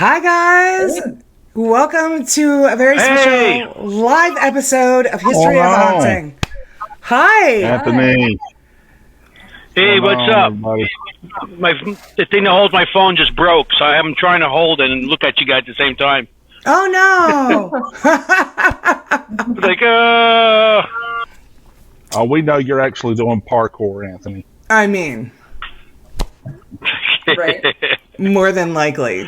Hi, guys. Welcome to a very special live episode of History of Haunting. Hi. Anthony. Hey, what's up? The thing that holds my phone just broke, so I'm trying to hold it and look at you guys at the same time. Oh, no. Oh, we know you're actually doing parkour, Anthony. I mean, right. More than likely.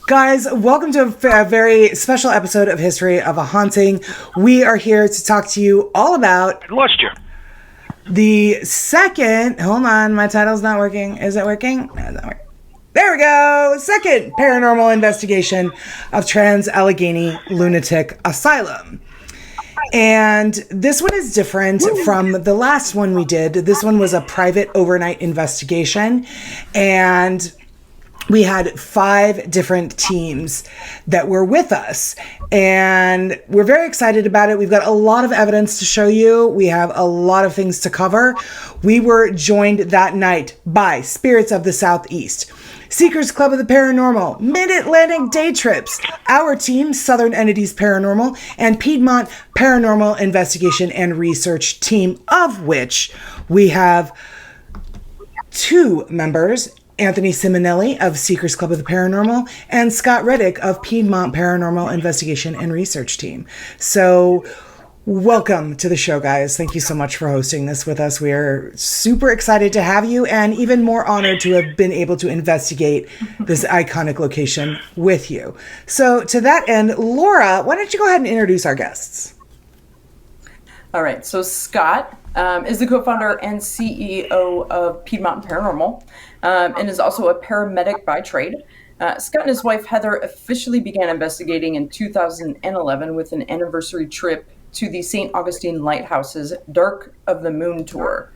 Guys, welcome to a very special episode of History of a Haunting. We are here to talk to you all about... I lost you. The second... Hold on, my title's not working. Is it working? No, it's not working. There we go! Second paranormal investigation of Trans Allegheny Lunatic Asylum. And this one is different from the last one we did. This one was a private overnight investigation. And we had 5 different teams that were with us. And we're very excited about it. We've got a lot of evidence to show you. We have a lot of things to cover. We were joined that night by Spirits of the Southeast, Seekers Club of the Paranormal, Mid-Atlantic Day Trips, our team, Southern Entities Paranormal, and Piedmont Paranormal Investigation and Research Team, of which we have 2 members, Anthony Simonelli of Seekers Club of the Paranormal and Scott Reddick of Piedmont Paranormal Investigation and Research Team. So welcome to the show, guys. Thank you so much for hosting this with us. We are super excited to have you and even more honored to have been able to investigate this iconic location with you. So to that end, Laura, why don't you go ahead and introduce our guests? All right. So Scott is the co-founder and CEO of Piedmont Paranormal and is also a paramedic by trade. Scott and his wife, Heather, officially began investigating in 2011 with an anniversary trip to the St. Augustine Lighthouse's Dark of the Moon tour.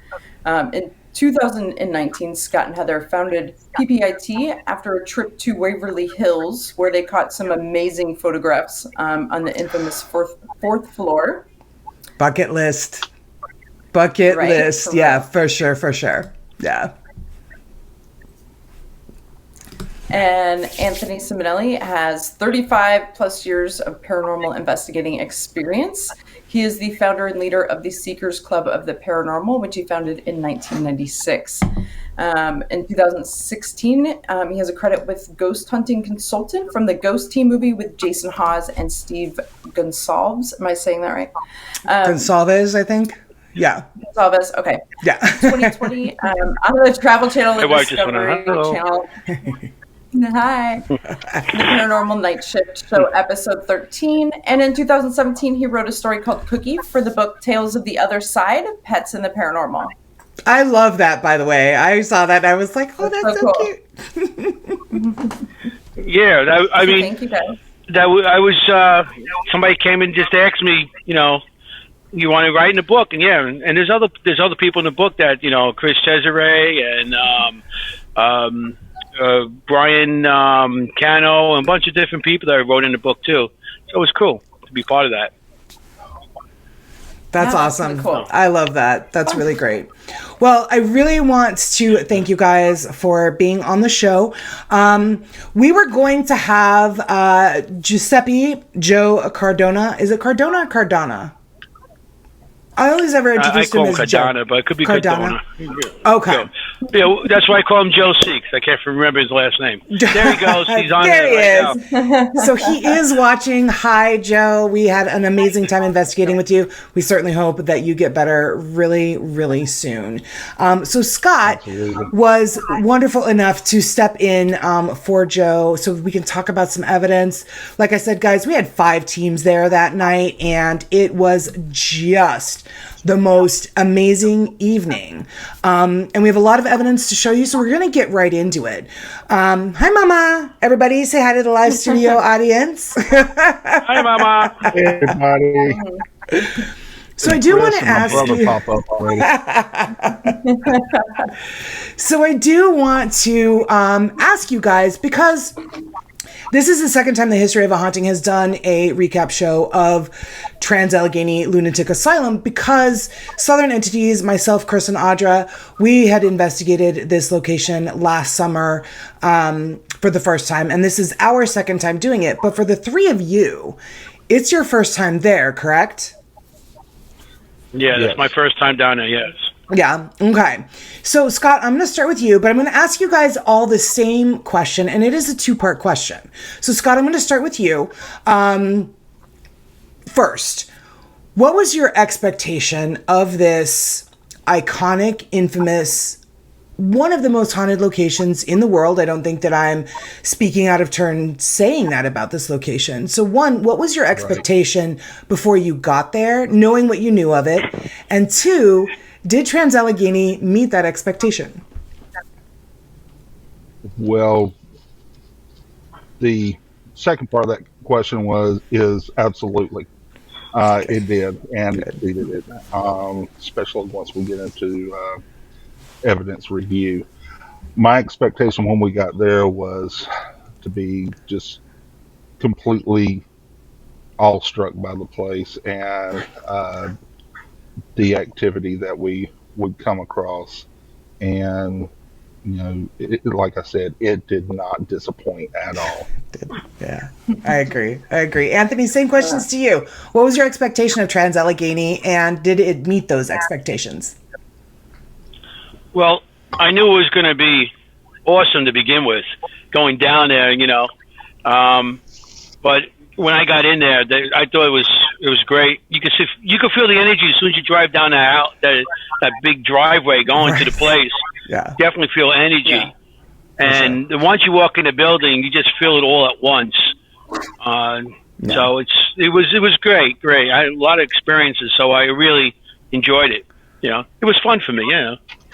In 2019, Scott and Heather founded PPIT after a trip to Waverly Hills, where they caught some amazing photographs on the infamous fourth floor. Bucket list. Bucket list. Yeah, for sure. Yeah. And Anthony Simonelli has 35 plus years of paranormal investigating experience. He is the founder and leader of the Seekers Club of the Paranormal, which he founded in 1996. In 2016, he has a credit with Ghost Hunting Consultant from the Ghost Team movie with Jason Hawes and Steve Gonsalves. Am I saying that right? Gonsalves, I think. Yeah. Gonsalves, okay. Yeah. 2020, on the Travel Channel, the Discovery Channel. Hi. The Paranormal Night Shift Show, episode 13. And in 2017, he wrote a story called Cookie for the book Tales of the Other Side, Pets in the Paranormal. I love that, by the way. I saw that and I was like, oh, that's so cool. Cute. Yeah, I mean, thank you guys. Somebody came and just asked me, you want to write in a book? And and there's other people in the book that, Chris Cesare and Brian Cano, and a bunch of different people that I wrote in the book too. So it was cool to be part of that. That's awesome. Really cool. I love that. That's really great. Well, I really want to thank you guys for being on the show. We were going to have Giuseppe Joe Cardona. Is it Cardona or Cardona? I always ever introduced him as Cardona, Joe. But it could be Cardona. Okay. Yeah, that's why I call him Joe Seeks. I can't remember his last name. There he goes. He's on there right now. So he is watching. Hi, Joe. We had an amazing time investigating with you. We certainly hope that you get better really, really soon. So Scott was wonderful enough to step in for Joe so we can talk about some evidence. Like I said, guys, we had 5 teams there that night, and it was just the most amazing evening. And we have a lot of evidence to show you, so we're going to get right into it. Hi, Mama. Everybody say hi to the live studio audience. Hi, Mama. Hey, everybody. So I do want to ask you. So I do want to ask you guys, because This is the second time the History of a Haunting has done a recap show of Trans Allegheny Lunatic Asylum because Southern Entities, myself, Chris, and Audra, we had investigated this location last summer for the first time, and this is our second time doing it. But for the three of you, it's your first time there, correct? Yeah, that's my first time down there, yes. Yeah. Okay. So, Scott, I'm going to start with you, but I'm going to ask you guys all the same question, and it is a two-part question. So, Scott, I'm going to start with you. First, what was your expectation of this iconic, infamous, one of the most haunted locations in the world? I don't think that I'm speaking out of turn saying that about this location. So, one, what was your expectation before you got there, knowing what you knew of it? And two, did Trans Allegheny meet that expectation? Well, the second part of that question is absolutely. It did, and it exceeded it, especially once we get into evidence review. My expectation when we got there was to be just completely awestruck by the place and the activity that we would come across. And, like I said, it did not disappoint at all. Yeah, I agree. Anthony, same questions to you. What was your expectation of Trans Allegheny, and did it meet those expectations? Well, I knew it was going to be awesome to begin with, going down there, but when I got in there, I thought it was great. You could feel the energy as soon as you drive down that big driveway going to the place. Yeah, definitely feel energy. Yeah. And once you walk in the building, you just feel it all at once. So it was great. I had a lot of experiences, so I really enjoyed it. It was fun for me.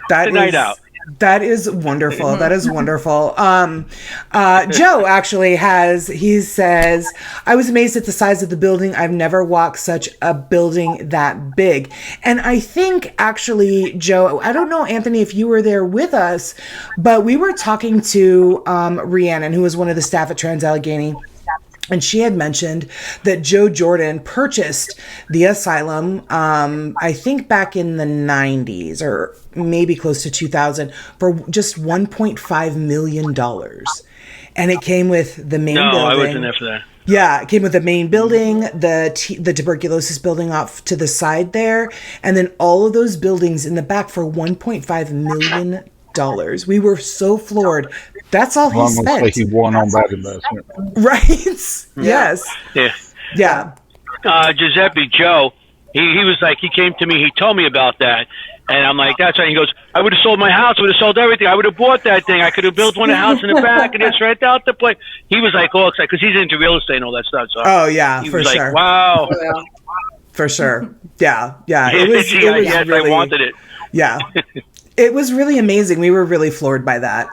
Night out. That is wonderful. That is wonderful. Joe actually he says, I was amazed at the size of the building. I've never walked such a building that big. And I think actually, Joe, I don't know, Anthony, if you were there with us, but we were talking to Rhiannon, who was one of the staff at Trans Allegheny. And she had mentioned that Joe Jordan purchased the asylum, I think back in the 90s or maybe close to 2000 for just $1.5 million. And it came with the main building. No, I wasn't there for that. Yeah, it came with the main building, the tuberculosis building off to the side there, and then all of those buildings in the back for $1.5 million. We were so floored. That's all he spent. He won on that investment. Right? Yes. Yeah. Giuseppe, Joe, he was like, he came to me, he told me about that. And I'm like, that's right. He goes, I would have sold my house. I would have sold everything. I would have bought that thing. I could have built one of the house in the back and just rent out the place. He was like all excited because he's into real estate and all that stuff. So oh, yeah, he for was sure. Like, wow. For sure. Yeah. It was yes, really, I wanted it. Yeah. It was really amazing. We were really floored by that.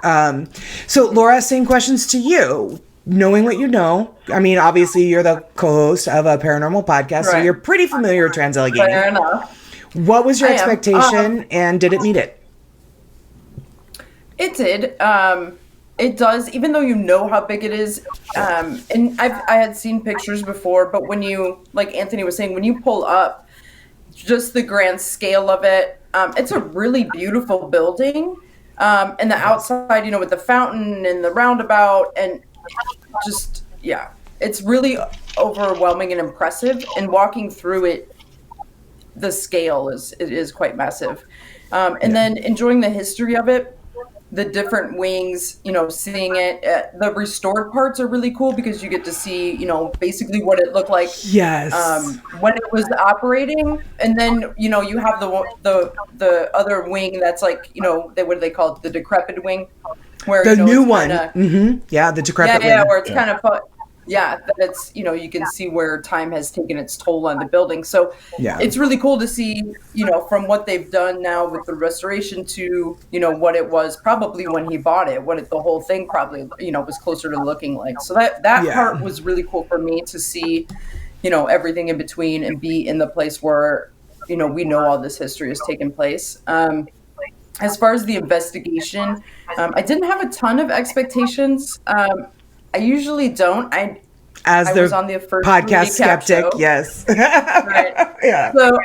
So, Laura, same questions to you. Knowing what you know, I mean, obviously, you're the co-host of a paranormal podcast, so you're pretty familiar with Trans Allegheny. Fair enough. What was your expectation, and did it meet it? It did. It does, even though you know how big it is. And I had seen pictures before, but when you, like Anthony was saying, when you pull up, just the grand scale of it, it's a really beautiful building. And the outside, with the fountain and the roundabout and just, it's really overwhelming and impressive. And walking through it, the scale is quite massive. And then enjoying the history of it, the different wings, seeing it. The restored parts are really cool because you get to see, basically what it looked like. Yes. When it was operating, and then you have the other wing that's like what do they call it? The decrepit wing, where the new one. Mm-hmm. Yeah, the decrepit wing. Yeah, where it's kind of that's you can see where time has taken its toll on the building. So it's really cool to see from what they've done now with the restoration to what it was probably when he bought it, the whole thing probably was closer to looking like. So that part was really cool for me to see everything in between and be in the place where we know all this history has taken place. As far as the investigation, I didn't have a ton of expectations. I usually don't. As I the was on the first podcast recap skeptic, show. yes. Right. Yeah. So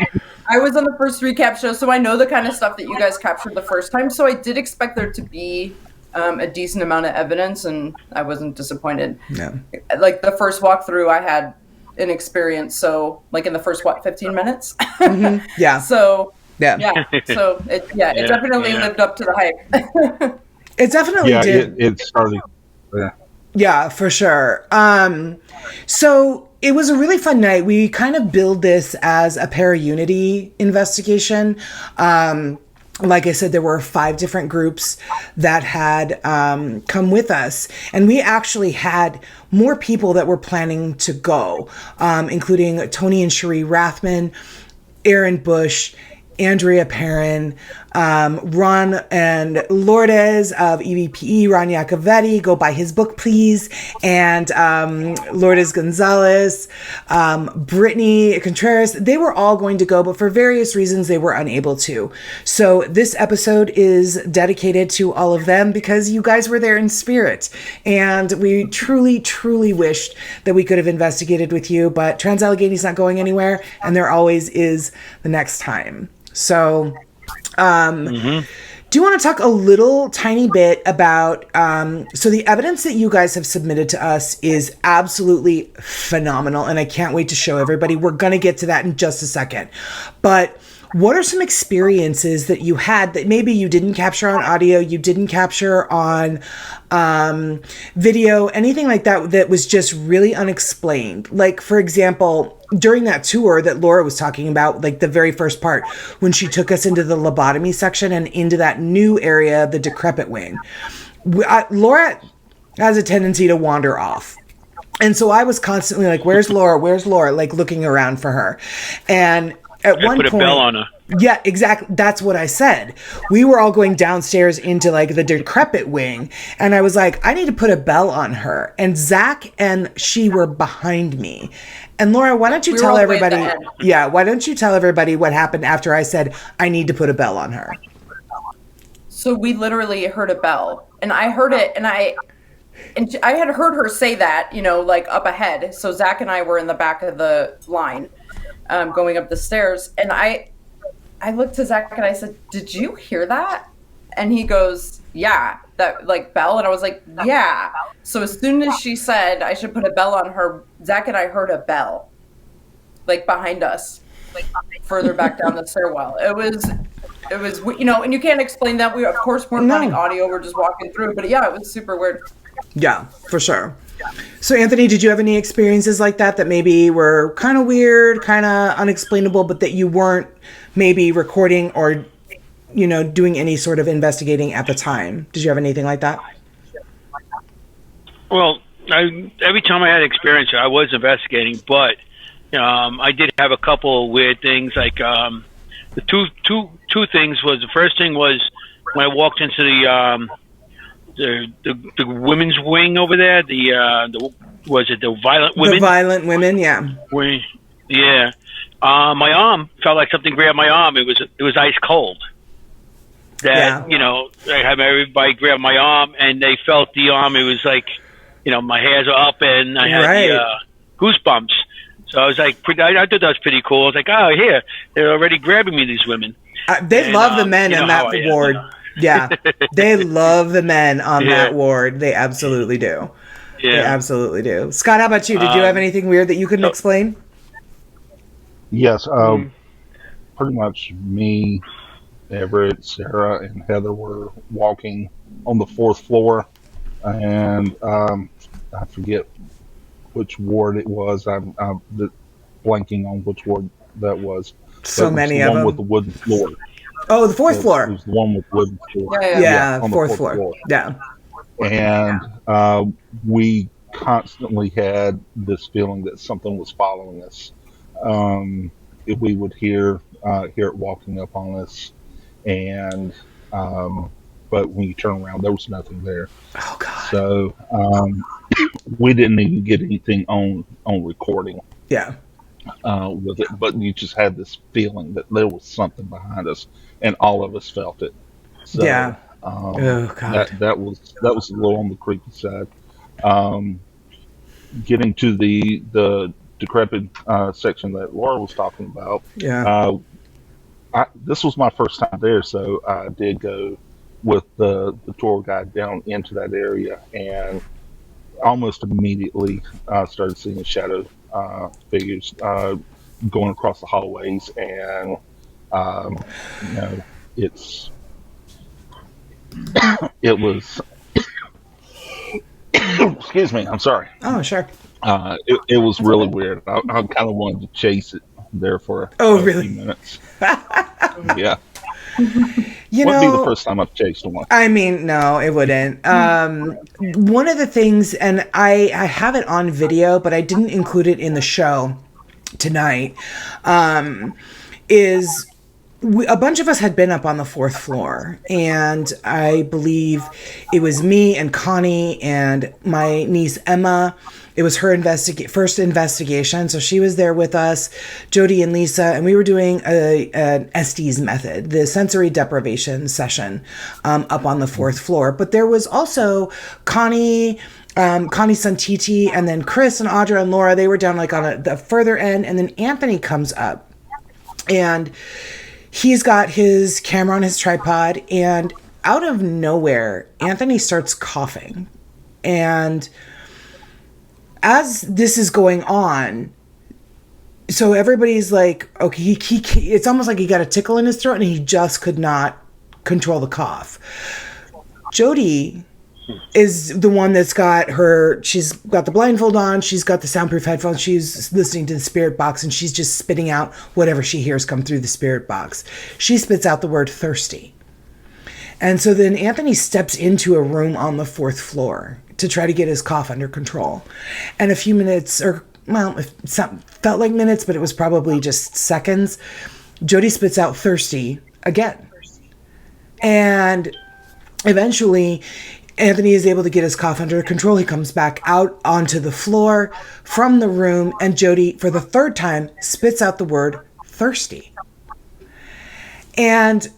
I was on the first recap show, so I know the kind of stuff that you guys captured the first time. So I did expect there to be a decent amount of evidence, and I wasn't disappointed. Yeah. Like the first walkthrough, I had an experience. So like in the first 15 minutes. Yeah. So Yeah. So it definitely lived up to the hype. It definitely did. It started. Yeah. Yeah, for sure. So it was a really fun night. We kind of billed this as a para-unity investigation. Like I said, there were 5 different groups that had come with us. And we actually had more people that were planning to go, including Tony and Cherie Rathman, Aaron Bush, Andrea Perrin, Ron and Lourdes of EVPE, Ron Iacovetti, go buy his book, please, and Lourdes Gonzalez, Brittany Contreras. They were all going to go, but for various reasons, they were unable to. So this episode is dedicated to all of them because you guys were there in spirit. And we truly, truly wished that we could have investigated with you, but Trans Allegheny's not going anywhere, and there always is the next time. So, do you want to talk a little tiny bit about, so the evidence that you guys have submitted to us is absolutely phenomenal, and I can't wait to show everybody. We're going to get to that in just a second. But what are some experiences that you had that maybe you didn't capture on audio, you didn't capture on video, anything like that that was just really unexplained? Like, for example, during that tour that Laura was talking about, like the very first part, when she took us into the lobotomy section and into that new area, the decrepit wing, Laura has a tendency to wander off. And so I was constantly like, where's Laura? Where's Laura? Like looking around for her. And at one point, put a bell on her. Yeah, exactly. That's what I said. We were all going downstairs into like the decrepit wing, and I was like, I need to put a bell on her. And Zach and she were behind me. And Laura, why don't you tell everybody? Yeah, why don't you tell everybody what happened after I said I need to put a bell on her? So we literally heard a bell, and I heard it, and I had heard her say that, like up ahead. So Zach and I were in the back of the line. Going up the stairs, and I looked to Zach and I said, "Did you hear that?" And he goes, "Yeah, that like bell." And I was like, "Yeah." So as soon as she said I should put a bell on her, Zach and I heard a bell, like behind us, like further back down the stairwell. It was, and you can't explain that. We of course weren't running audio; we're just walking through. But yeah, it was super weird. Yeah, for sure. So Anthony, did you have any experiences like that maybe were kind of weird, kind of unexplainable, but that you weren't maybe recording or, doing any sort of investigating at the time? Did you have anything like that? Well, every time I had experience, I was investigating, but I did have a couple of weird things. Like the two things was, the first thing was when I walked into the women's wing over there. Was it the violent women? The violent women, yeah. Yeah. My arm felt like something grabbed my arm. It was ice cold. I had everybody grab my arm, and they felt the arm. It was like, my hairs are up, and I had the goosebumps. So I was like, I thought that was pretty cool. I was like, oh, here, they're already grabbing me, these women. They love the men in that ward. Yeah, they love the men on that ward. They absolutely do. Yeah. They absolutely do. Scott, how about you? Did you have anything weird that you couldn't explain? Yes. Pretty much me, Everett, Sarah, and Heather were walking on the 4th floor. And I forget which ward it was. I'm blanking on which ward that was. So many of them. The one with the wooden floor. Oh, the 4th floor. It was the one with wooden floor. Yeah, on the 4th floor. Yeah. And we constantly had this feeling that something was following us. If we would hear it walking up on us, and but when you turn around, there was nothing there. Oh God! So we didn't even get anything on recording. Yeah. With it, but you just had this feeling that there was something behind us, and all of us felt it. So, yeah. Oh God. That was a little on the creepy side. Getting to the decrepit section that Laura was talking about. Yeah. This was my first time there, so I did go with the tour guide down into that area, and almost immediately started seeing shadow figures going across the hallways, and it's it was excuse me, I'm sorry. Oh, sure. It was really weird. I kind of wanted to chase it there for really? few minutes. Yeah. You Wouldn't know, be the first time I've chased one. I mean, no, it wouldn't. One of the things, and I have it on video, but I didn't include it in the show tonight, is a bunch of us had been up on the 4th floor, and I believe it was me and Connie and my niece Emma. It was her first investigation, so she was there with us, Jody and Lisa, and we were doing an Estes method, the sensory deprivation session, up on the 4th floor. But there was also Connie Santiti, and then Chris and Audra and Laura. They were down like on the further end, and then Anthony comes up, and he's got his camera on his tripod, and out of nowhere, Anthony starts coughing. And as this is going on, so everybody's like, okay, he it's almost like he got a tickle in his throat and he just could not control the cough. Jody is the one that's she's got the blindfold on, she's got the soundproof headphones, she's listening to the spirit box, and she's just spitting out whatever she hears come through the spirit box. She spits out the word thirsty. And so then Anthony steps into a room on the 4th floor to try to get his cough under control. And a few minutes, or well, it felt like minutes, but it was probably just seconds, Jody spits out thirsty again. And eventually Anthony is able to get his cough under control. He comes back out onto the floor from the room, and Jody, for the 3rd time, spits out the word thirsty. And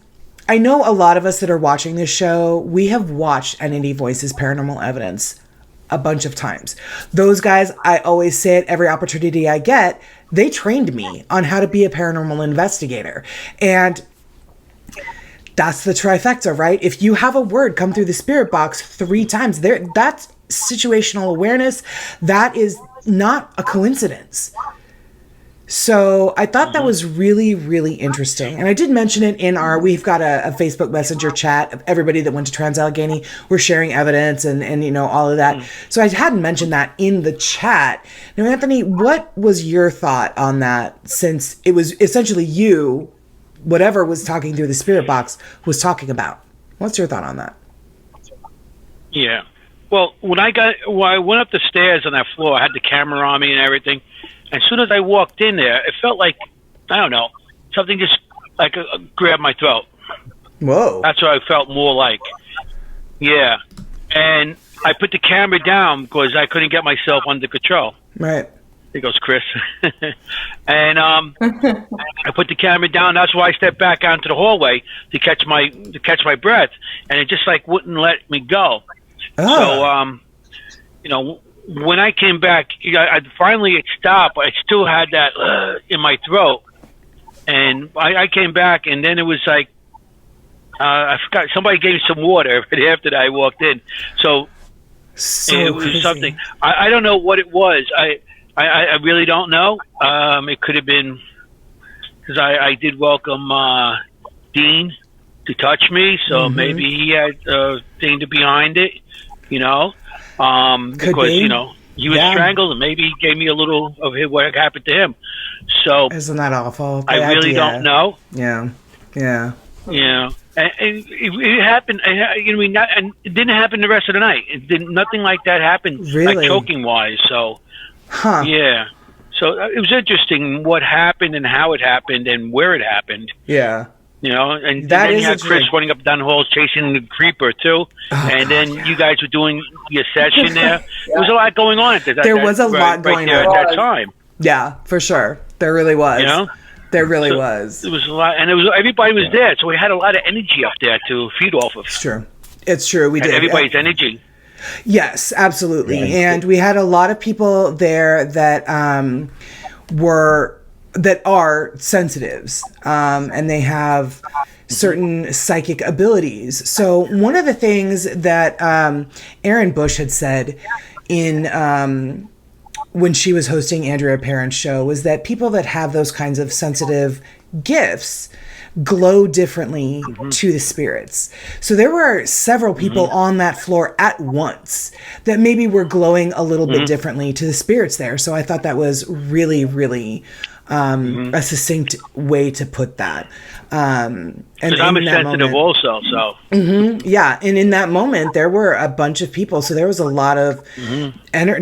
I know a lot of us that are watching this show, we have watched Entity Voices Paranormal Evidence a bunch of times. Those guys, I always say it every opportunity I get, they trained me on how to be a paranormal investigator. And that's the trifecta, right? If you have a word come through the spirit box 3 times, that's situational awareness. That is not a coincidence. So I thought that was really, really interesting. And I did mention it we've got a Facebook Messenger chat of everybody that went to Trans Allegheny. We're sharing evidence and all of that. So I hadn't mentioned that in the chat. Now, Anthony, what was your thought on that, since it was essentially you, whatever was talking through the spirit box, was talking about? What's your thought on that? Yeah. Well, when I went up the stairs on that floor, I had the camera on me and everything. As soon as I walked in there, it felt like, I don't know, something just like grabbed my throat. Whoa. That's what I felt more like. Yeah. And I put the camera down because I couldn't get myself under control. Right. There goes Chris. And I put the camera down. That's why I stepped back out into the hallway to catch my breath. And it just like wouldn't let me go. Oh. So, when I came back, I finally it stopped. I still had that in my throat, and I came back, and then it was like I forgot. Somebody gave me some water right after that I walked in. So it was crazy. something. I don't know what it was. I really don't know. It could have been because I did welcome Dean to touch me, so maybe he had a thing behind it, because be. He was strangled, and maybe he gave me a little of what happened to him. So isn't that awful? I really don't know. Yeah. And it happened. And it didn't happen the rest of the night. Nothing like that happened, really? like choking wise. So, yeah. So it was interesting what happened and how it happened and where it happened. Yeah. And then you had Chris running up and down the halls chasing the creeper too. And then you guys were doing your session there. There was a lot going on at that. There was a lot going on at that time. Yeah, for sure. There really was. There really was. There was a lot, and everybody was there, so we had a lot of energy up there to feed off of. It's true. We did. Everybody's energy. Yes, absolutely. Yeah. And we had a lot of people there that are sensitives, and they have certain psychic abilities. So one of the things that Erin Bush had said in when she was hosting Andrea Perron's show was that people that have those kinds of sensitive gifts glow differently to the spirits. So there were several people on that floor at once that maybe were glowing a little bit differently to the spirits there. So I thought that was really, really a succinct way to put that. And Because I'm a in that sensitive moment, also, so. yeah, and in that moment there were a bunch of people, so there was a lot of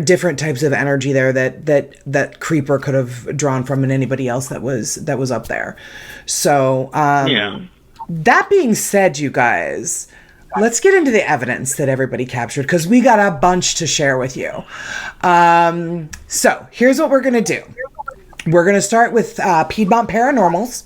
different types of energy there that Creeper could have drawn from, and anybody else that was up there. So that being said, you guys, let's get into the evidence that everybody captured, because we got a bunch to share with you. So here's what we're gonna do. We're going to start with Piedmont Paranormals.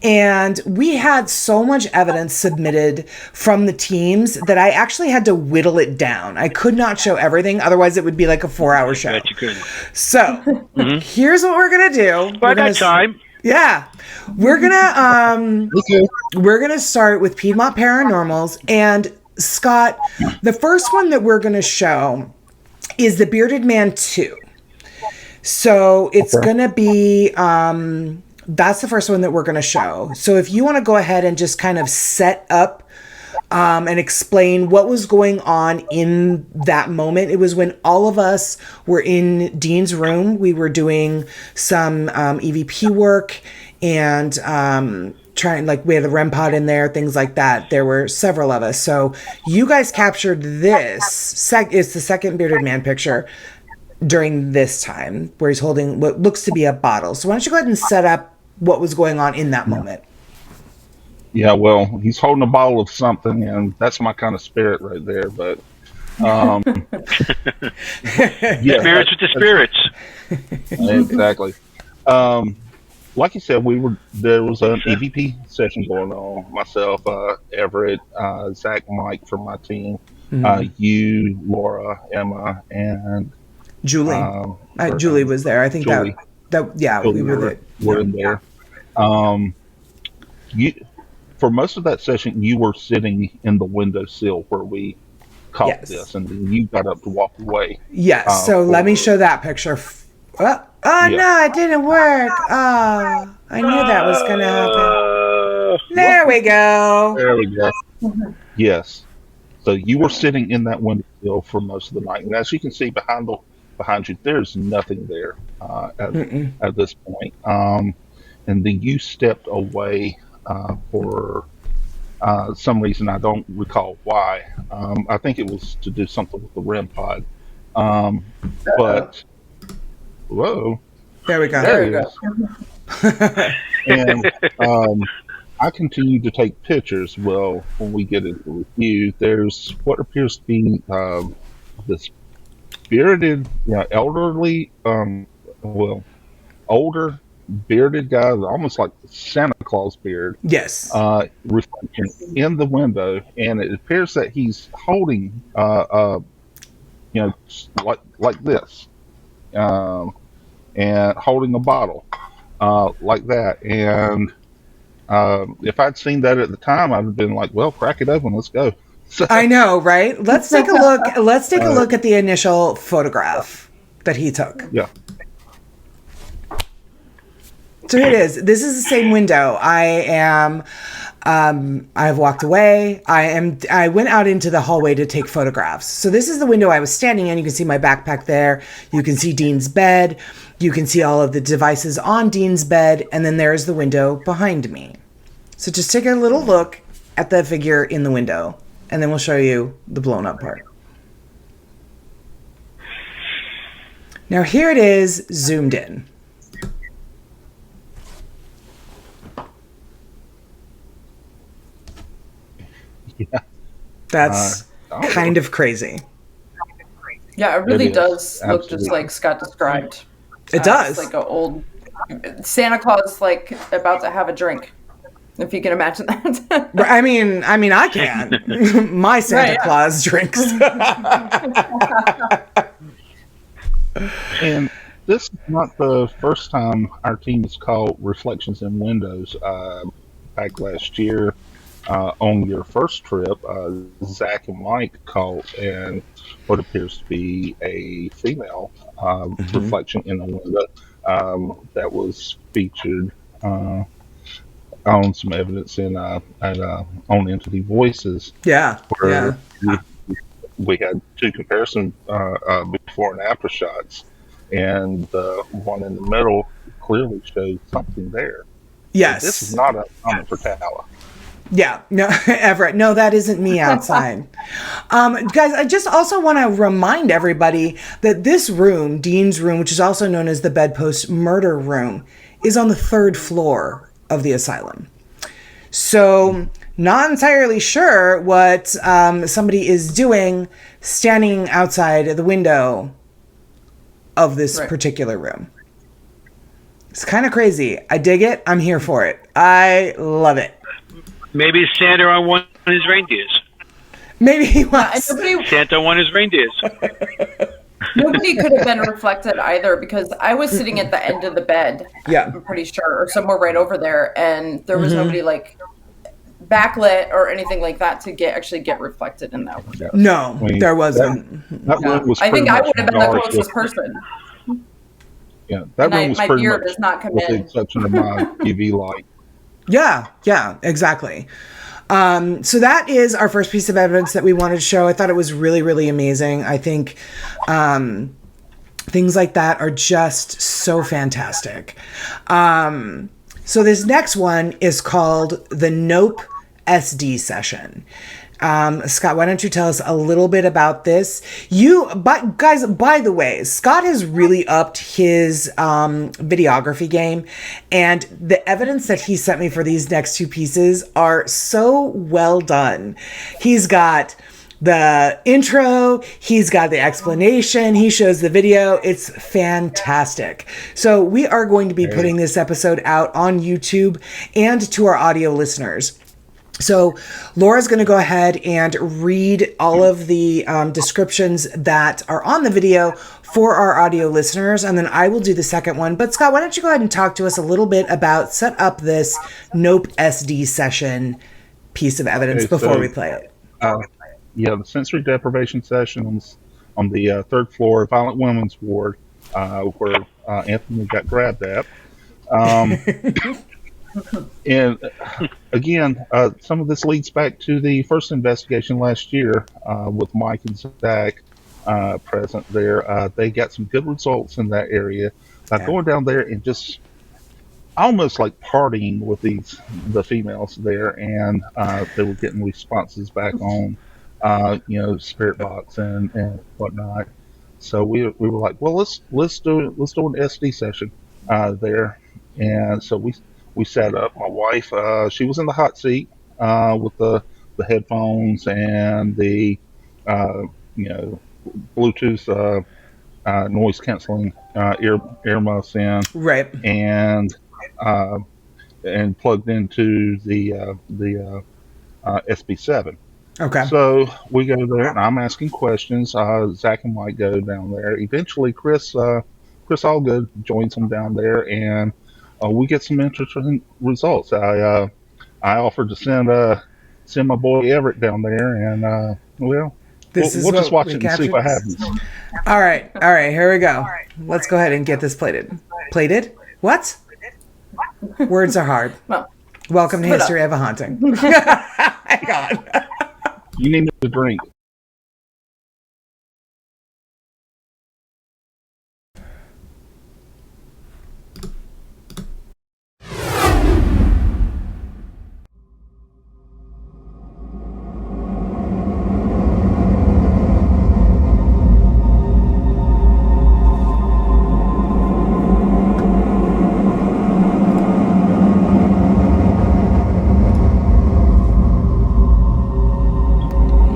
And we had so much evidence submitted from the teams that I actually had to whittle it down. I could not show everything. Otherwise, it would be like a 4-hour show. Bet you couldn't. So here's what we're going to do. By that time. Yeah. We're going to start with Piedmont Paranormals. And Scott, the first one that we're going to show is the Bearded Man 2. So it's going to be, that's the first one that we're going to show. So if you want to go ahead and just kind of set up and explain what was going on in that moment. It was when all of us were in Dean's room. We were doing some EVP work and we had a REM pod in there, things like that. There were several of us. So you guys captured this. It's the second Bearded Man picture during this time where he's holding what looks to be a bottle. So why don't you go ahead and set up what was going on in that moment? Yeah, well, he's holding a bottle of something, and that's my kind of spirit right there. But yeah, Spirits with the spirits. Exactly. Like you said, there was an EVP session going on. Myself, Everett, Zach, Mike from my team, you, Laura, Emma, and Julie. Julie was there. I think Julie. We were in there. For most of that session, you were sitting in the windowsill where we caught this, and then you got up to walk away. Yes. So let me show that picture. No, it didn't work. Oh, I knew that was going to happen. There we go. There we go. Yes. So you were sitting in that windowsill for most of the night, and as you can see behind you, there's nothing there at this point. And then you stepped away for some reason. I don't recall why. I think it was to do something with the REM pod. But whoa, there we go. There it is. And I continue to take pictures. Well, when we get into the review, there's what appears to be this bearded, elderly, older bearded guy, almost like Santa Claus beard. Yes. Reflection in the window, and it appears that he's holding, like this, and holding a bottle, like that. And if I'd seen that at the time, I'd have been like, "Well, crack it open, let's go." So, I know, right? Let's take a look. Let's take a look at the initial photograph that he took. Yeah. So here it is. This is the same window. I've walked away. I went out into the hallway to take photographs. So this is the window I was standing in. You can see my backpack there. You can see Dean's bed. You can see all of the devices on Dean's bed. And then there's the window behind me. So just take a little look at the figure in the window, and then we'll show you the blown up part. Now here it is zoomed in. Yeah. That's kind of crazy. Yeah, it really does look just like Scott described. It does. It's like an old Santa Claus, like about to have a drink. if you can imagine that. I mean, I can. My Santa Right, yeah. Claus drinks. And this is not the first time our team has called reflections in windows. Back last year, on your first trip, Zach and Mike called, and what appears to be a female reflection in the window that was featured on some evidence on Entity Voices, Yeah. where we had two comparison before and after shots, and the one in the middle clearly showed something there. Yes. This is not uncommon for Tala. Yeah, no, Everett. No, that isn't me outside. Guys, I just also want to remind everybody that this room, Dean's room, which is also known as the bedpost murder room, is on the 3rd floor of the asylum. So, not entirely sure what somebody is doing standing outside the window of this particular room. It's kind of crazy. I dig it. I'm here for it. I love it. Maybe it's Santa on one of his reindeers. Maybe he was. Santa on one of his reindeers. Nobody could have been reflected either, because I was sitting at the end of the bed. Yeah. I'm pretty sure, or somewhere right over there, and there was nobody like backlit or anything like that to actually get reflected in that window. No, there wasn't. That room was I think I would have been the dark closest with- person. Yeah, that room was my pretty beard much does not come with the in. exception of my UV light. Yeah, exactly. So that is our first piece of evidence that we wanted to show. I thought it was really, really amazing. I think things like that are just so fantastic. So this next one is called the Nope SD session. Scott, why don't you tell us a little bit about this? Guys, by the way, Scott has really upped his videography game, and the evidence that he sent me for these next two pieces are so well done. He's got the intro, he's got the explanation, he shows the video. It's fantastic. So we are going to be putting this episode out on YouTube and to our audio listeners. So Laura's going to go ahead and read all of the descriptions that are on the video for our audio listeners, and then I will do the second one. But Scott, why don't you go ahead and talk to us a little bit about set up this Nope SD session piece of evidence before we play it. The sensory deprivation sessions on the 3rd floor, Violent Women's Ward, where Anthony got grabbed at. And again, some of this leads back to the first investigation last year with Mike and Zach present there. They got some good results in that area by going down there and just almost like partying with the females there, and they were getting responses back on spirit box and whatnot. So we were like, well, let's do an SD session there, and so we set up. My wife, she was in the hot seat with the headphones and the Bluetooth noise canceling earmuffs in, right, and plugged into the SB7. Okay. So we go there, and I'm asking questions. Zach and Mike go down there. Eventually, Chris Allgood joins them down there, and we get some interesting results. I offered to send my boy Everett down there, and we'll just watch it and see what happens. All right, here we go. Let's go ahead and get this plated. Plated? What? Words are hard. Well, welcome to History of a Haunting. Hang on. You need a drink.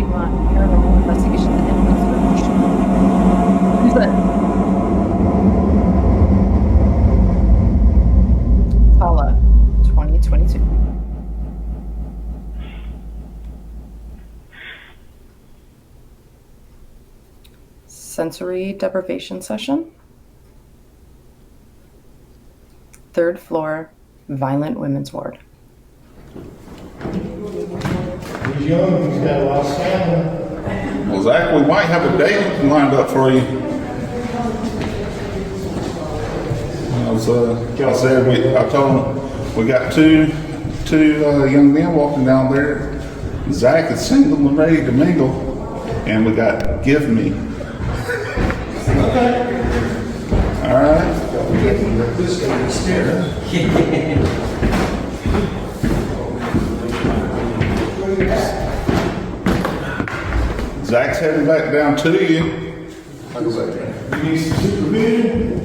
Piedmont sensory deprivation session. 3rd floor, violent women's ward. He's young, he's got a lot of stamina. Well, Zach, we might have a date lined up for you. I said, I told him we got two young men walking down there. Zach is single and ready to mingle, and we got Give Me. Okay. All right. Zach's heading back down to you. You need some supervision?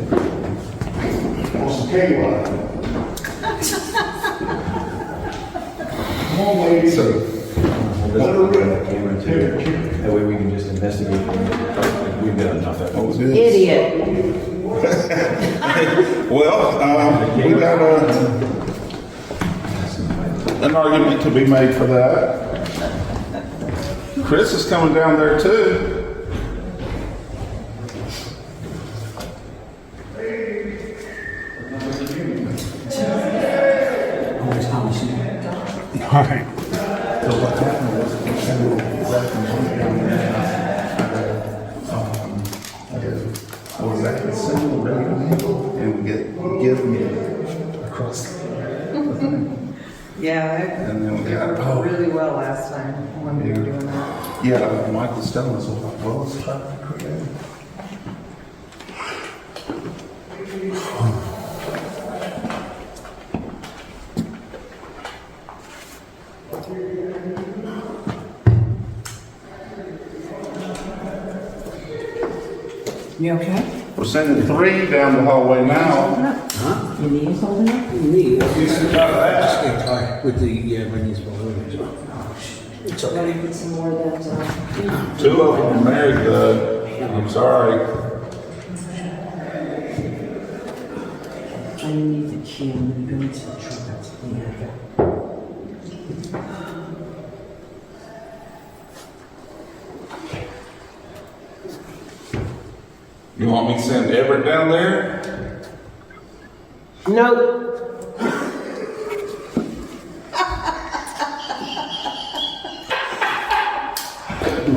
Or some KY? Come on, ladies. Let her rip. That way we can just investigate. We've got enough of What was it. this? Idiot. Well, we got an argument to be made for that. Chris is coming down there too. All right. Was that single ready to mingle and give me across Yeah, and then we got it went really well last time when we were doing that. yeah, Michael's telling us well, let's try to create. You okay? We're sending 3 down the hallway now. Huh? Your knees holding up? Your knees? With the, when these balloons. It's okay. Let me put some more of that, 2 of them are married, I'm sorry. underneath the chin when you go into the truck. That's okay. You want me to send Everett down there? Nope.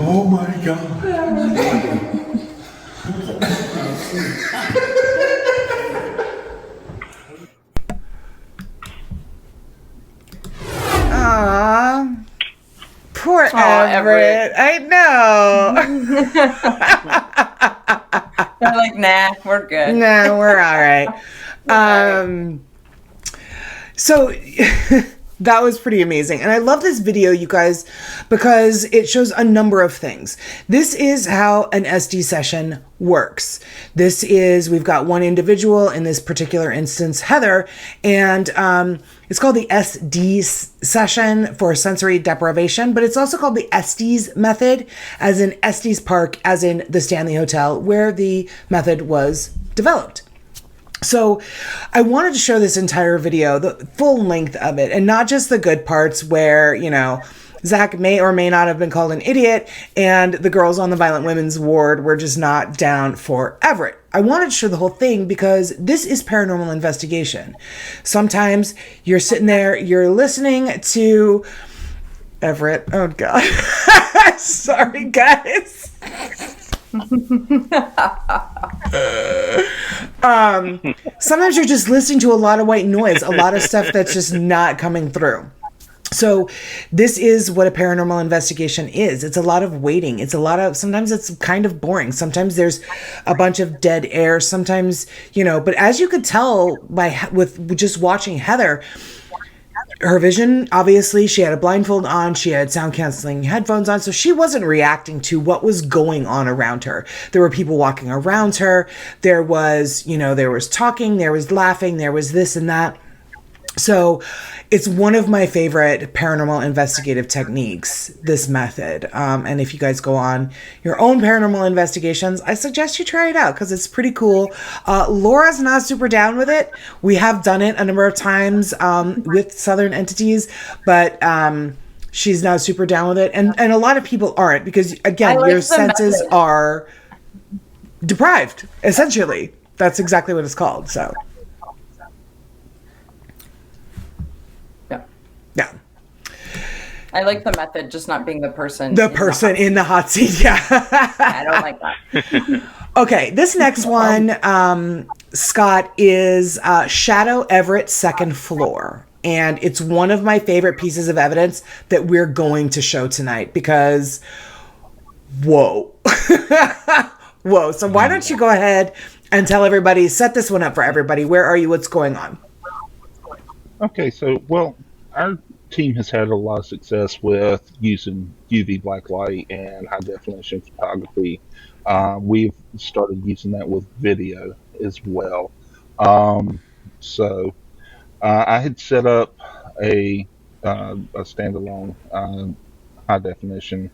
Oh my God. Aw, poor Everett. Everett. I know. They're like, nah, we're good. No, we're all right. So that was pretty amazing. And I love this video, you guys, because it shows a number of things. This is how an SD session works. This is, we've got one individual, in this particular instance, Heather, and it's called the SD session for sensory deprivation, but it's also called the Estes method, as in Estes Park, as in the Stanley Hotel, where the method was developed. So I wanted to show this entire video, the full length of it, and not just the good parts where, you know, Zach may or may not have been called an idiot and the girls on the violent women's ward were just not down for Everett. I wanted to show the whole thing because this is paranormal investigation. Sometimes you're sitting there, you're listening to Everett. Oh God. Sorry, guys. Sometimes you're just listening to a lot of white noise, a lot of stuff that's just not coming through. So this is what a paranormal investigation is. It's a lot of waiting. It's a lot of, sometimes it's kind of boring. Sometimes there's a bunch of dead air. Sometimes, you know, but as you could tell with just watching Heather, her vision, obviously, she had a blindfold on, she had sound canceling headphones on, so she wasn't reacting to what was going on around her. There were people walking around her. There was, you know, there was talking, there was laughing, there was this and that. So it's one of my favorite paranormal investigative techniques, this method. And if you guys go on your own paranormal investigations, I suggest you try it out because it's pretty cool. Laura's not super down with it. We have done it a number of times with Southern entities, but she's not super down with it. And a lot of people aren't because, again, your senses are deprived, essentially. That's exactly what it's called. So, Yeah. yeah. I like the method, just not being the person. The person in the hot seat. Yeah. I don't like that. Okay, this next one, Scott, is Shadow Everett second floor. And it's one of my favorite pieces of evidence that we're going to show tonight because, whoa. Whoa. So why don't you go ahead and tell everybody, set this one up for everybody. Where are you? What's going on? Okay, so, well, our team has had a lot of success with using UV black light and high definition photography. We've started using that with video as well. So I had set up a standalone high definition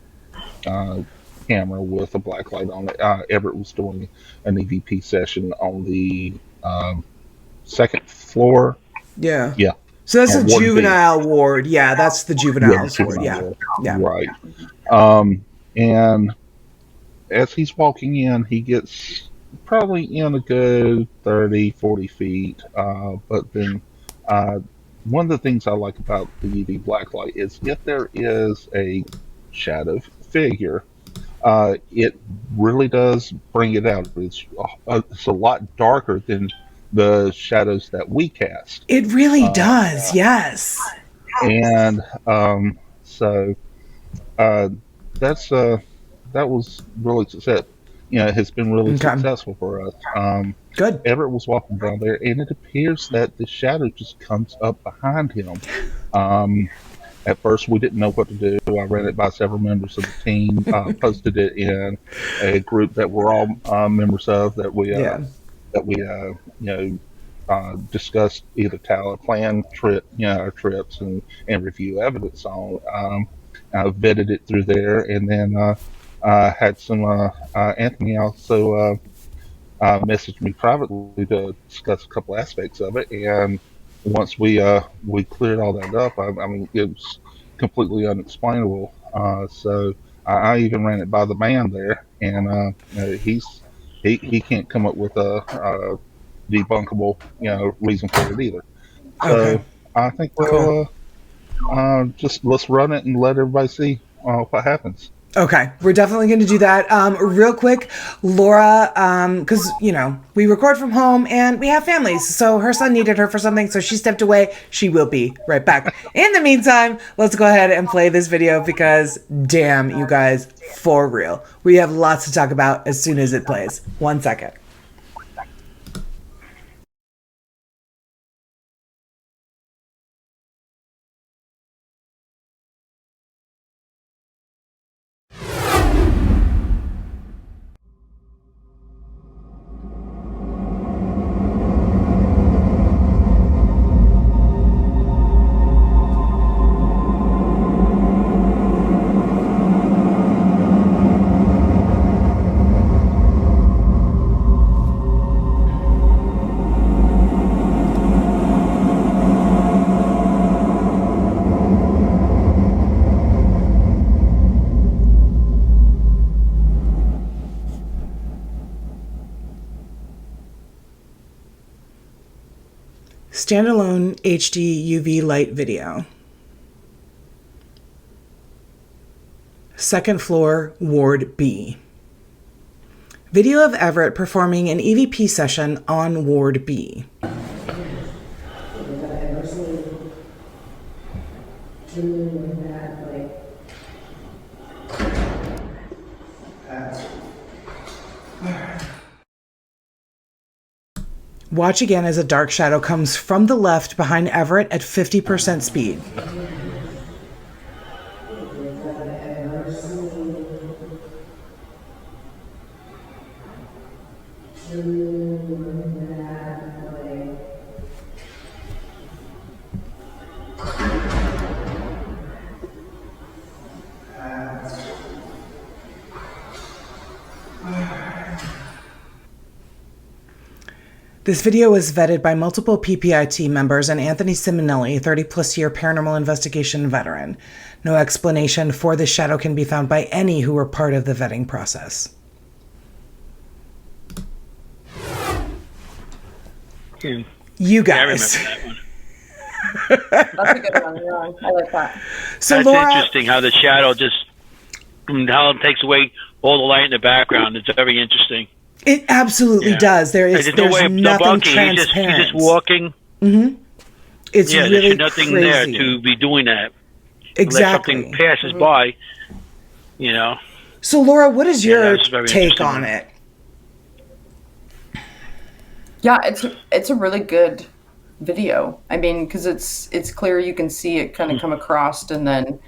camera with a black light on it. Everett was doing an EVP session on the second floor. Yeah. Yeah. So that's a Ward B. juvenile ward. Yeah, that's the juvenile Yeah, ward. Yeah. Yeah. Right. And as he's walking in, he gets probably in a good 30, 40 feet. But then one of the things I like about the UV blacklight is if there is a shadow figure, it really does bring it out. It's a lot darker than the shadows that we cast. It really does. Yes. And so that's that was really success. You know, it has been really successful for us. Good. Everett was walking down there, and it appears that the shadow just comes up behind him. At first, we didn't know what to do. I ran it by several members of the team, posted it in a group that we're all members of that we discussed either plan trip, our trips and review evidence on. I vetted it through there, and then had some Anthony also messaged me privately to discuss a couple aspects of it, and once we cleared all that up, I mean it was completely unexplainable. So I even ran it by the man there, and he can't come up with a debunkable reason for it either. So I think we'll just let's run it and let everybody see what happens. Okay, we're definitely going to do that. Real quick, Laura, because, we record from home and we have families, so her son needed her for something, so she stepped away. She will be right back. In the meantime, let's go ahead and play this video because, damn, you guys, for real. We have lots to talk about as soon as it plays. 1 second. Standalone HD UV light video. Second floor, Ward B. Video of Everett performing an EVP session on Ward B. Watch again as a dark shadow comes from the left behind Everett at 50% speed. This video was vetted by multiple PPI team members and Anthony Simonelli, 30-plus year paranormal investigation veteran. No explanation for this shadow can be found by any who were part of the vetting process. You I remember guys. that one. That's a good one. Yeah, I like that. So That's Laura, interesting how the shadow how it takes away all the light in the background. It's very interesting. it absolutely does. There's no way of nothing debunking. He's transparent. just walking. It's Yeah, really there's nothing crazy. there to be doing that. Exactly. Unless something passes by, So Laura, what is your that's very take interesting. on it? Yeah, it's a really good video. I mean, because it's clear you can see it kind of come across and then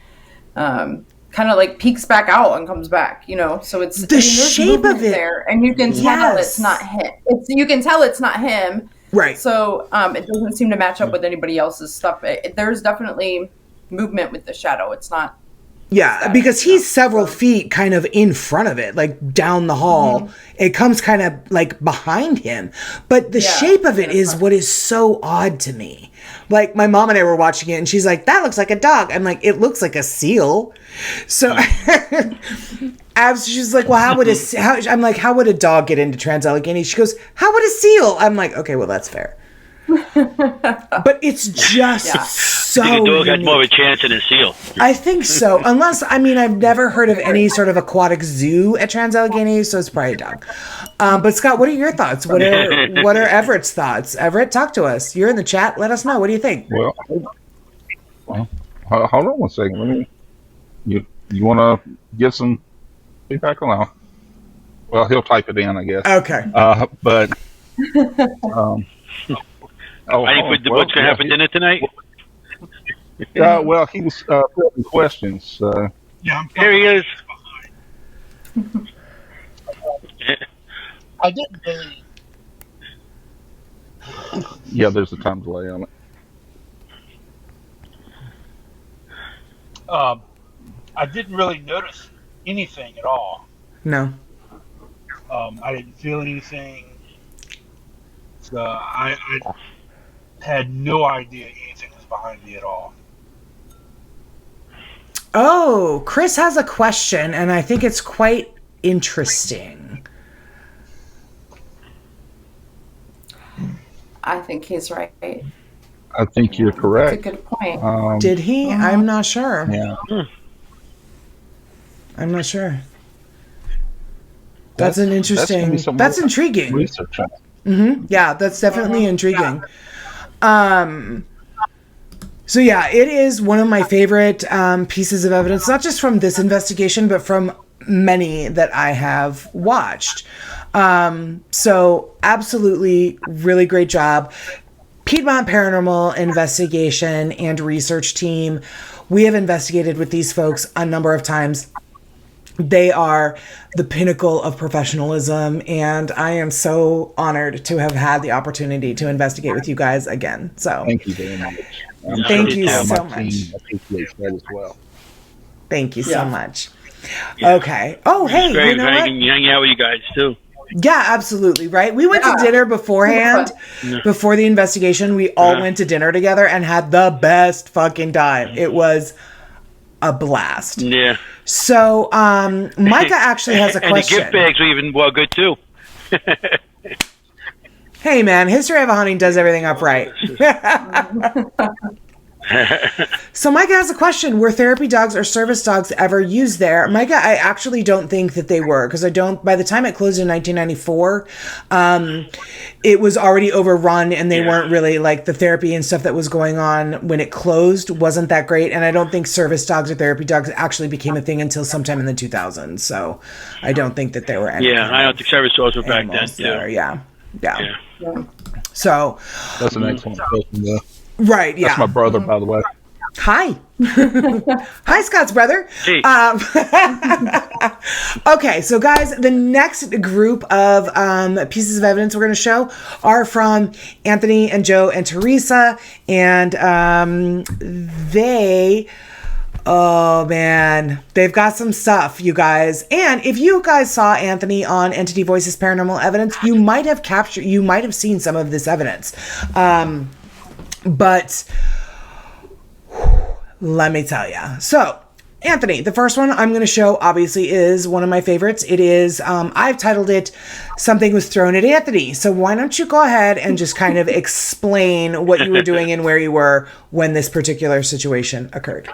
kind of like peeks back out and comes back. So it's The shape of it. there, and you can tell it's not him. You can tell it's not him. Right. So it doesn't seem to match up with anybody else's stuff. There's definitely movement with the shadow. It's not. Yeah, because he's several feet kind of in front of it, like down the hall. It comes kind of like behind him. But the shape of it is what is so odd to me. Like my mom and I were watching it and she's like, that looks like a dog. I'm like, it looks like a seal. So she's like, well, how would a dog get into Trans Allegheny? She goes, how would a seal? I'm like, okay, well, that's fair. But it's just so I think a dog had unique. more of a chance than a seal. I think so. Unless, I've never heard of any sort of aquatic zoo at Trans Allegheny, so it's probably a dog. But Scott, what are your thoughts? What are Everett's thoughts? Everett, talk to us. You're in the chat. Let us know. What do you think? Well, hold on one second. Let me. You want to give some feedback on that? Well, he'll type it in, I guess. Okay. But. What's going to happen dinner tonight? Well, he was putting questions. Here he is. I didn't really. Yeah, there's a time delay on it. I didn't really notice anything at all. No. I didn't feel anything. So I had no idea anything was behind me at all. Oh, Chris has a question, and I think it's quite interesting. I think he's right. I think you're correct. That's a good point. Did he? I'm not sure. Yeah. I'm not sure. That's an interesting. That's intriguing. Research. Yeah, that's definitely intriguing. So yeah, it is one of my favorite pieces of evidence, not just from this investigation, but from many that I have watched. So absolutely, really great job. Piedmont Paranormal Investigation and Research Team. We have investigated with these folks a number of times. They are the pinnacle of professionalism, and I am so honored to have had the opportunity to investigate with you guys again. So Thank you very much. Thank you so my much. team appreciates that as well. Thank you so much. Okay. Oh, hey, Great you know what? hanging out with you guys too. Yeah, absolutely. Right. We went to dinner beforehand, before the investigation. We all went to dinner together and had the best fucking time. It was a blast. Yeah. So, Micah actually has a question. And the gift bags were even good too. Hey, man, History of a Haunting does everything up right. So Micah has a question. Were therapy dogs or service dogs ever used there? Micah, I actually don't think that they were, because by the time it closed in 1994, it was already overrun, and they weren't really, like, the therapy and stuff that was going on when it closed wasn't that great, and I don't think service dogs or therapy dogs actually became a thing until sometime in the 2000s, so I don't think that there were any. Yeah, I don't think service dogs were back then, too. There. Yeah. So. That's an excellent question, though. Right, yeah. That's my brother, by the way. Hi. Hi, Scott's brother. Hey. Okay, so guys, the next group of pieces of evidence we're going to show are from Anthony and Joe and Teresa, and oh man, they've got some stuff, you guys. And if you guys saw Anthony on Entity Voices Paranormal Evidence, you might have seen some of this evidence. But let me tell you. So, Anthony, the first one I'm going to show obviously is one of my favorites. It is, I've titled it Something Was Thrown at Anthony. So why don't you go ahead and just kind of explain what you were doing and where you were when this particular situation occurred.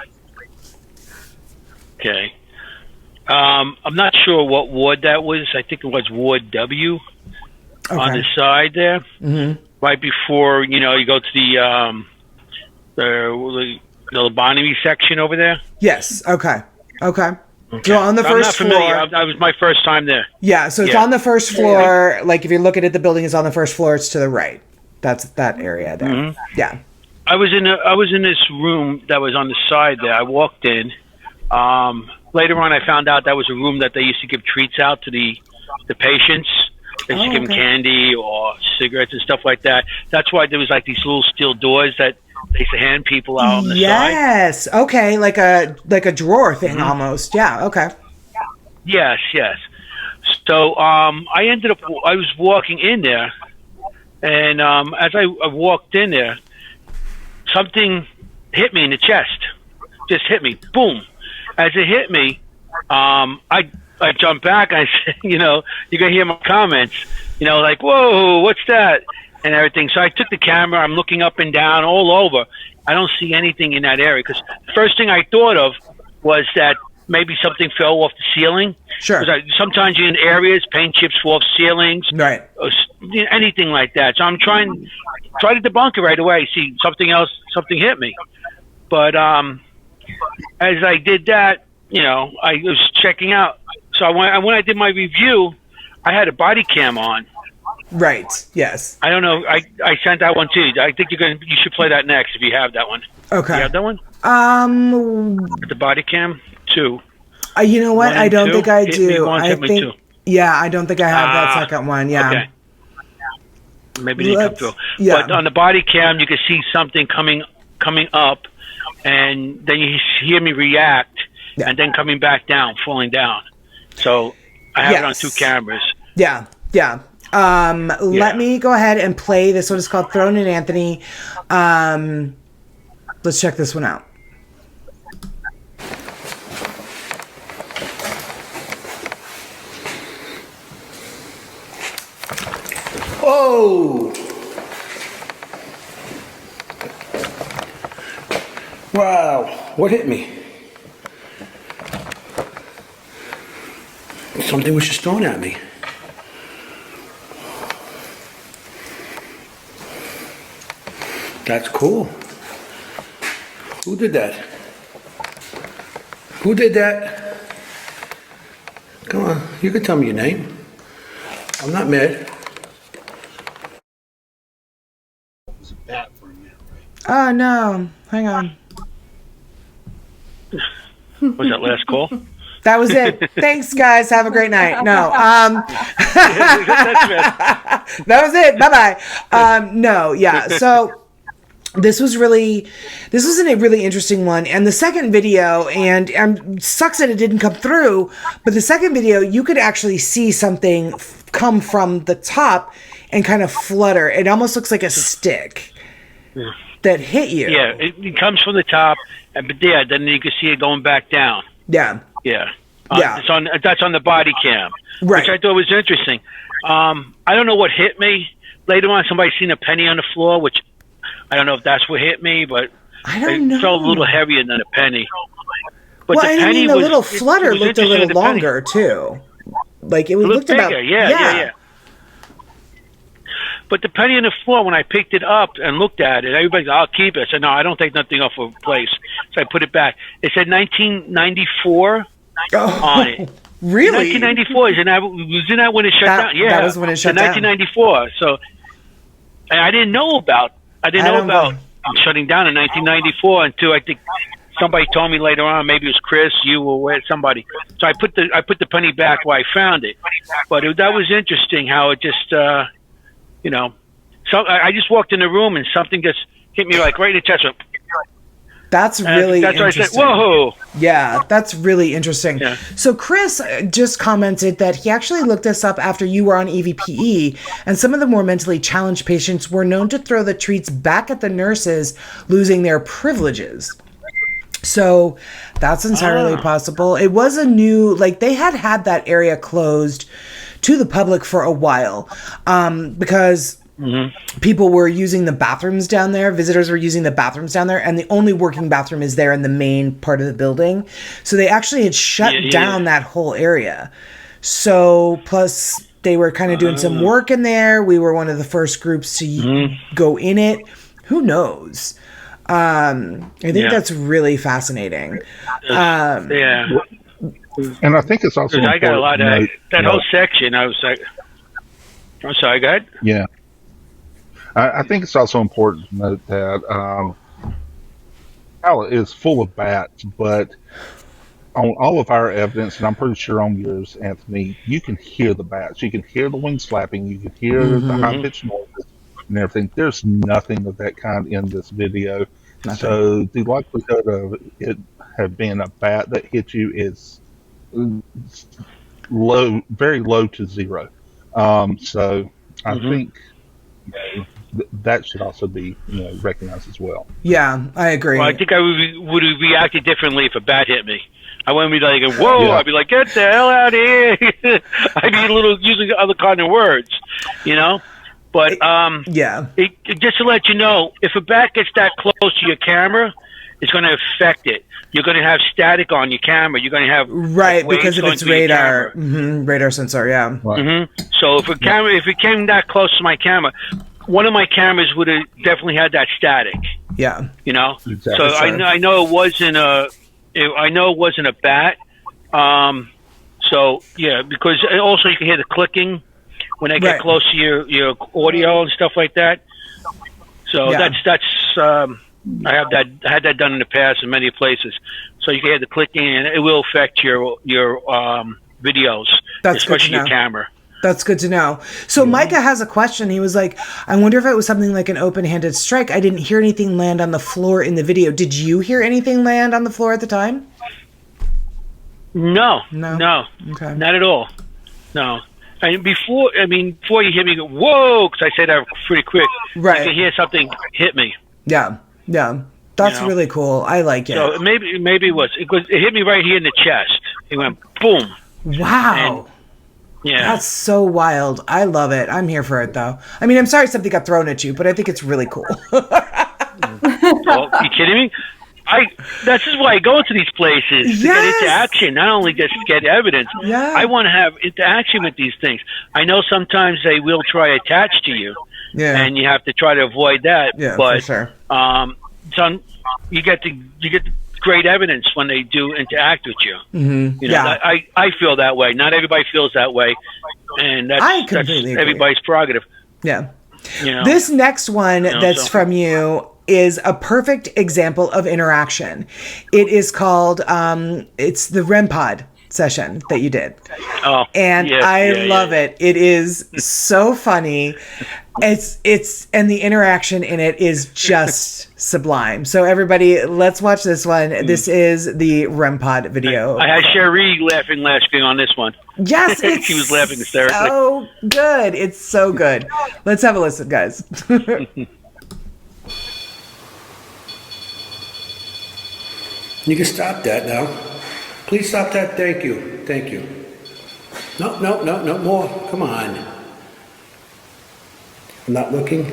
Okay. I'm not sure what ward that was. I think it was Ward W on the side there. Mm-hmm. Right before, you go to the lobotomy section over there. Yes. Okay. So on the first I'm not floor. familiar. That was my first time there. Yeah. So it's on the first floor. Like if you're looking at the building, it's on the first floor. It's to the right. That's that area there. Mm-hmm. Yeah. I was in this room that was on the side there. I walked in. Later on, I found out that was a room that they used to give treats out to the patients. They used to give them candy or cigarettes and stuff like that. That's why there was like these little steel doors that they used to hand people out on the side. Yes. Okay. Like a drawer thing almost. Yeah. Okay. Yes. So I was walking in there, and as I walked in there, something hit me in the chest. Just hit me. Boom. As it hit me, I jumped back. I said, you're going to hear my comments, like, whoa, what's that? And everything. So I took the camera. I'm looking up and down all over. I don't see anything in that area because the first thing I thought of was that maybe something fell off the ceiling. Sure. Sometimes you're in areas, paint chips fall off ceilings. Right. Or anything like that. So I'm trying to debunk it right away. See, something hit me. But as I did that, I was checking out. So when I did my review, I had a body cam on. Right. Yes. I don't know. I sent that one to you. I think you should play that next if you have that one. Okay. You have that one? The body cam 2. You know what? I don't think I Hit do. me once, I hit me think. 2. Yeah, I don't think I have that second one. Yeah. Okay. Maybe it didn't come through. Yeah. But on the body cam, you can see something coming up, and then you hear me react, and then coming back down, falling down. So I have it on 2 cameras. Yeah. Let me go ahead and play this one. It's called Thrown at Anthony. Let's check this one out. Oh! Wow, what hit me? Something was just thrown at me. That's cool. Who did that? Who did that? Come on, you can tell me your name. I'm not mad. Oh, no. Hang on. Was that last call? That was it. Thanks, guys. Have a great night. No. That was it. Bye-bye. No, yeah. So this was a really interesting one. And the second video, and sucks that it didn't come through, but the second video, you could actually see something come from the top and kind of flutter. It almost looks like a stick that hit you. Yeah, it comes from the top, but then you can see it going back down. Yeah. That's on the body cam, right? Which I thought was interesting. I don't know what hit me. Later on, somebody seen a penny on the floor, which I don't know if that's what hit me, but it felt a little heavier than a penny. But the penny the little flutter looked a little longer too. Like it looked bigger. about Yeah. But the penny on the floor, when I picked it up and looked at it, everybody's like, I'll keep it. I said, no, I don't take nothing off of place. So I put it back. It said 1994 on it. Really? 1994. Wasn't that when it shut down? Yeah. That was when it shut down. 1994. So, and I didn't know about shutting down in 1994 until I think somebody told me later on. Maybe it was Chris, you, or somebody. So I put the penny back where I found it. But that was interesting how it just, so I just walked in the room and something just hit me like right in the chest. That's really interesting. I said, whoa. Yeah, that's really interesting. Yeah. So Chris just commented that he actually looked this up after you were on EVPE, and some of the more mentally challenged patients were known to throw the treats back at the nurses, losing their privileges. So that's entirely possible. It was a new, like, they had that area closed to the public for a while, because people were using the bathrooms down there. Visitors were using the bathrooms down there, and the only working bathroom is there in the main part of the building. So they actually had shut down that whole area. So plus they were kind of doing some work in there. We were one of the first groups to go in it. Who knows? I think that's really fascinating. And I think it's also I got a lot of that whole section. I was like, I'm sorry, go ahead. Yeah. I think it's also important to note that Ocala is full of bats, but on all of our evidence, and I'm pretty sure on yours, Anthony, you can hear the bats. You can hear the wings flapping. You can hear the high-pitched noises and everything. There's nothing of that kind in this video. Nothing. So the likelihood of it have been a bat that hit you is low, very low to zero. So I think that should also be recognized as well. Yeah, I agree. Well, I think I would have reacted differently if a bat hit me. I wouldn't be like, whoa! Yeah. I'd be like, get the hell out of here! I'd be a little using other kind of words, But just to let you know, if a bat gets that close to your camera, it's going to affect it. You're going to have static on your camera. You're going to have because of its radar, radar sensor. Yeah. Right. So if it came that close to my camera, one of my cameras would have definitely had that static. Yeah. Exactly. So I know it wasn't a bat. So yeah, because also you can hear the clicking when I get close to your audio and stuff like that. So that's I had that done in the past in many places. So you can hear the clicking, and it will affect your videos, especially your camera. That's good to know. So Micah has a question. He was like, I wonder if it was something like an open-handed strike. I didn't hear anything land on the floor in the video. Did you hear anything land on the floor at the time? No. Okay. Not at all. No. And before you hit me, go, whoa, because I say that pretty quick. Right. You can hear something hit me. Yeah. That's really cool. I like it. So maybe it hit me right here in the chest. It went boom. Wow. That's so wild. I love it. I'm here for it, though. I mean, I'm sorry something got thrown at you, but I think it's really cool. Are you kidding me? That's just why I go into these places to get interaction, not only just to get evidence. Yeah. I want to have interaction with these things. I know sometimes they will try to attach to you, and you have to try to avoid that. Yeah, but for sure. You get the great evidence when they do interact with you. Mm-hmm. I feel that way. Not everybody feels that way, and that's everybody's prerogative. Yeah. This next one that's from you is a perfect example of interaction. It is called it's the REM pod session that you did. Oh, and I love it. It is so funny. It's and the interaction in it is just sublime. So everybody, let's watch this one. This is the REM pod video. I had Cherie laughing last week on this one. Yes, she was laughing hysterically. So good. It's so good. Let's have a listen, guys. You can stop that now. Please stop that. Thank you. Thank you. No more. Come on. I'm not looking.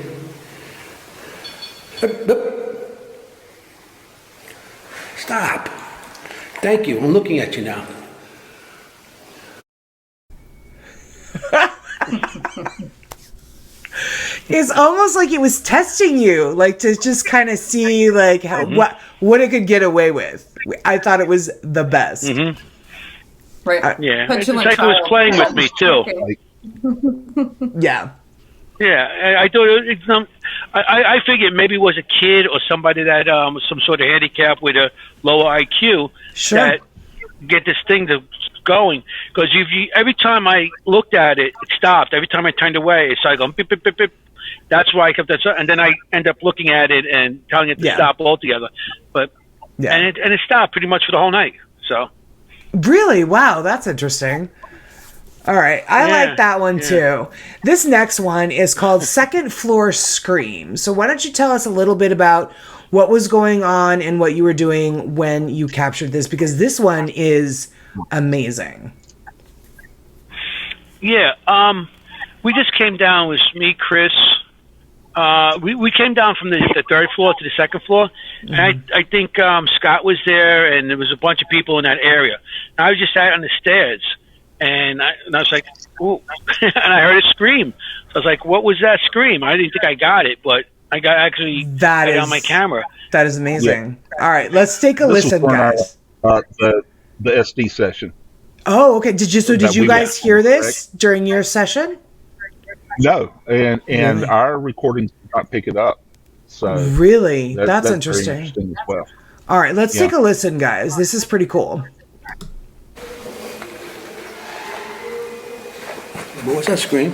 Stop. Thank you. I'm looking at you now. It's almost like it was testing you, like to just kind of see like how, what it could get away with. I thought it was the best. Right. It's like it was playing with me too. Yeah. Yeah, I thought I figured maybe it was a kid or somebody that was some sort of handicap with a lower IQ that get this thing to going. Because every time I looked at it, it stopped. Every time I turned away, it started going beep beep beep beep. That's why I kept that. And then I end up looking at it and telling it to stop altogether. But and it stopped pretty much for the whole night. So really, wow, that's interesting. All right, I like that one too. This next one is called Second Floor Scream. So why don't you tell us a little bit about what was going on and what you were doing when you captured this, because this one is amazing. Yeah, we just came down. It was me, Chris. We came down from the third floor to the second floor. And I think Scott was there, and there was a bunch of people in that area. And I was just sat on the stairs, and I was like, ooh, and I heard a scream. So I was like, what was that scream? I didn't think I got it, but I got it on my camera. That is amazing. Yeah. All right, let's take a listen, guys. The SD session. Oh, okay. Did you guys hear this during your session? No, and our recordings did not pick it up. So really, that's interesting. Very interesting as well. All right, let's take a listen, guys. This is pretty cool. What was that scream?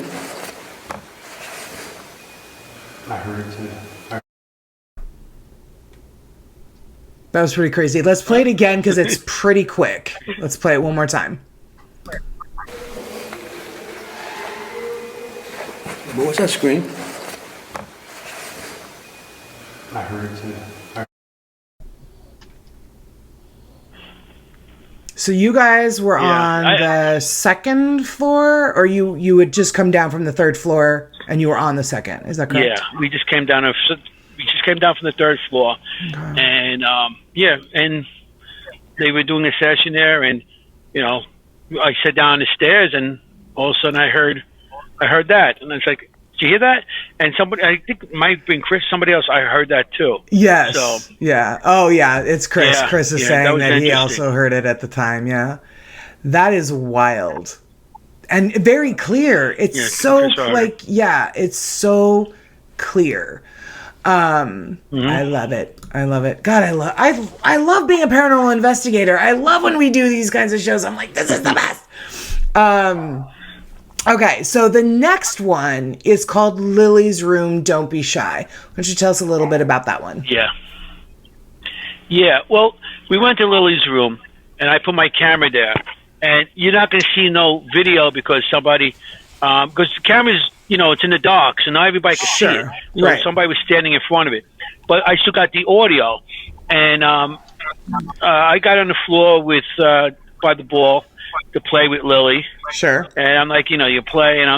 I heard it too. That was pretty crazy. Let's play it again because it's pretty quick. Let's play it one more time. What was that scream? I heard it too. So you guys were on the second floor, or you would just come down from the third floor and you were on the second? Is that correct? Yeah, we just came down. From the third floor, and and they were doing a session there, and I sat down the stairs, and all of a sudden I heard that, and I was like, "Did you hear that?" And somebody, I think it might have been Chris, somebody else, I heard that too. Yes. So, yeah. Oh, yeah. It's Chris. Yeah, Chris is saying that he also heard it at the time. Yeah. That is wild. And very clear. It's so it's so clear. I love it. God, I love being a paranormal investigator. I love when we do these kinds of shows. I'm like, this is the best. Okay, so the next one is called Lily's Room, Don't Be Shy. Why don't you tell us a little bit about that one? Yeah, well, we went to Lily's room, and I put my camera there. And you're not going to see no video because because the camera's, it's in the dark, so not everybody can see it. So somebody was standing in front of it. But I still got the audio. And I got on the floor by the ball to play with Lily. Sure. And I'm like, you play, and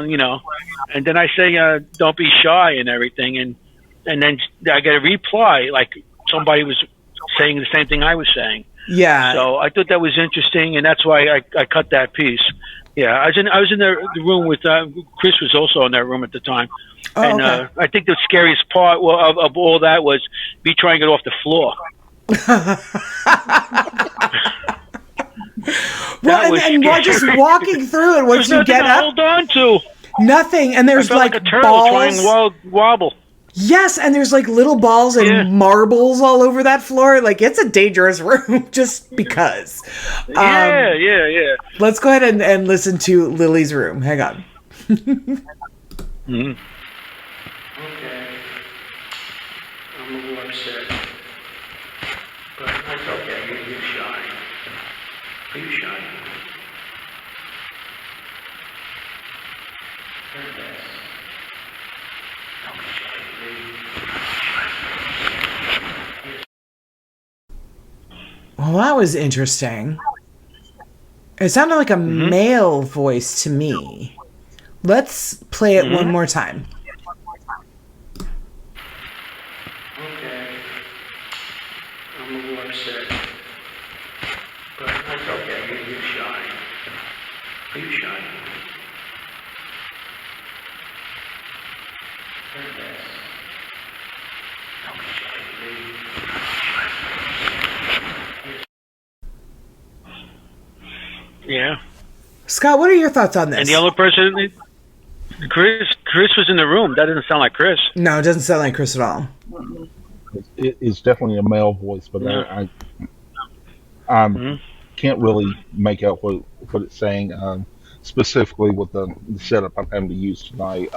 and then I say, don't be shy and everything. And then I get a reply, like somebody was saying the same thing I was saying. Yeah. So I thought that was interesting, and that's why I cut that piece. Yeah, I was in the room with Chris was also in that room at the time, and I think the scariest part of all that was me trying to get off the floor. Well, and just walking through it, once you get up, hold on to nothing, and there's like a turtle balls. trying wobble. Yes, and there's like little balls and marbles all over that floor. Like, it's a dangerous room just because. Yeah. Let's go ahead and listen to Lily's Room. Hang on. Okay. I'm a little upset. But that's okay. You're shy. Are you shy? Well, that was interesting. It sounded like a male voice to me. Let's play it one more time. Okay. I'm a little upset. But that's okay. You're shy. Are you shy? Yeah. Scott, what are your thoughts on this? And the other person, Chris was in the room. That doesn't sound like Chris. No, it doesn't sound like Chris at all. It's definitely a male voice, but I can't really make out what it's saying specifically with the setup I'm having to use tonight.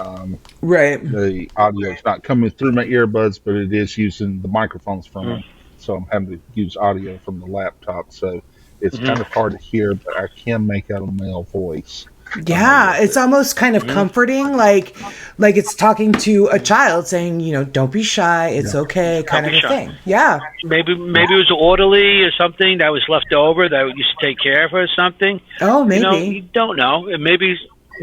Right. The audio is not coming through my earbuds, but it is using the microphones from them. So I'm having to use audio from the laptop. So it's kind of hard to hear, but I can make out a male voice. Yeah, it's almost kind of comforting, like it's talking to a child, saying, don't be shy, it's okay, kind of a thing. Yeah. Maybe it was an orderly or something that was left over that used to take care of her or something. Oh, maybe. You don't know. Maybe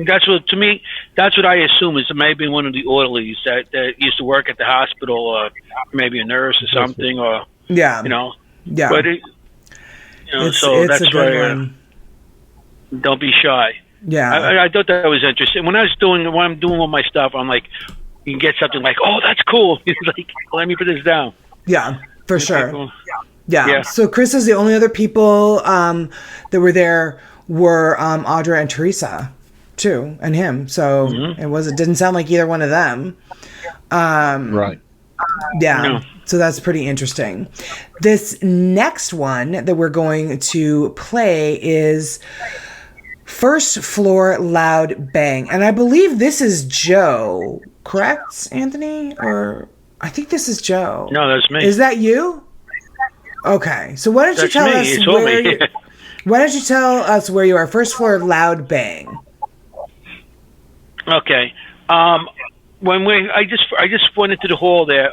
that's what I assume is maybe one of the orderlies that used to work at the hospital, or maybe a nurse or something, or yeah. Yeah. But so it's that's a good why. one. Don't be shy. Yeah, I thought that was interesting. When I'm doing all my stuff, I'm like, you can get something like, oh, that's cool. It's like, let me put this down. Yeah, for sure. Cool. Yeah. So Chris says the only other people that were there were Audra and Teresa, too, and him. So it didn't sound like either one of them. Right. Yeah. No. So that's pretty interesting. This next one that we're going to play is First Floor Loud Bang. And I believe this is Joe, correct, Anthony? Or I think this is Joe. No, that's me. Is that you? Okay. So why don't you tell us where you, why don't you tell us where you are? First Floor Loud Bang. Okay. I just went into the hall there.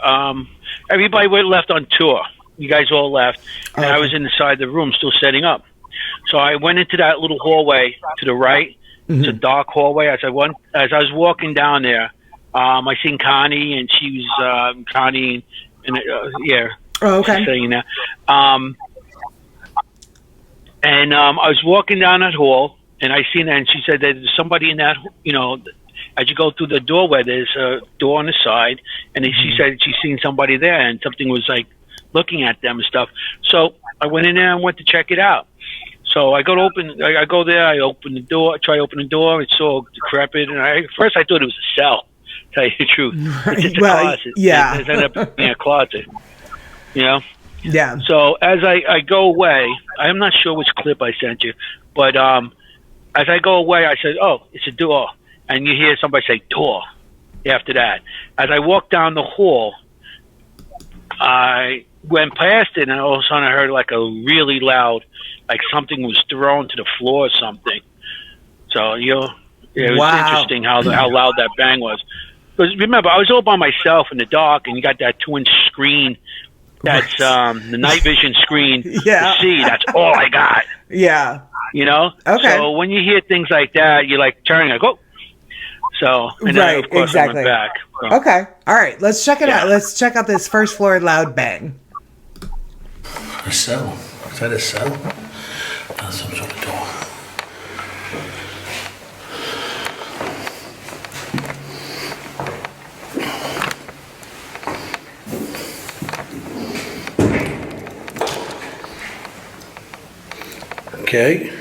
Everybody went left on tour. You guys all left, and I was inside the room still setting up. So I went into that little hallway to the right. It's a dark hallway. As I was walking down there, I seen Connie, and she was Connie, and yeah. Oh, okay. Saying that. And I was walking down that hall, and I seen her, and she said that there's somebody in that, as you go through the doorway, there's a door on the side, and she said she's seen somebody there, and something was like looking at them and stuff. So I went in there and went to check it out. So I go there, I open the door, try to open the door, it's all decrepit, and first I thought it was a cell, to tell you the truth. It's just a closet. Yeah. It ended up being a closet, Yeah. So as I go away, I'm not sure which clip I sent you, but as I go away, I said, oh, it's a door. And you hear somebody say, door, after that. As I walked down the hall, I went past it, and all of a sudden I heard like a really loud, like something was thrown to the floor or something. So, it was interesting how loud that bang was. Because remember, I was all by myself in the dark, and you got that 2-inch screen. That's the night vision screen to see. That's all I got. Yeah. Okay. So when you hear things like that, you're like turning, like, oh. So, and then, of course, I went back. So. Okay. All right. Let's check it out. Let's check out this First Floor Loud Bang. A cell. Is that a cell? That's some sort of door. Okay.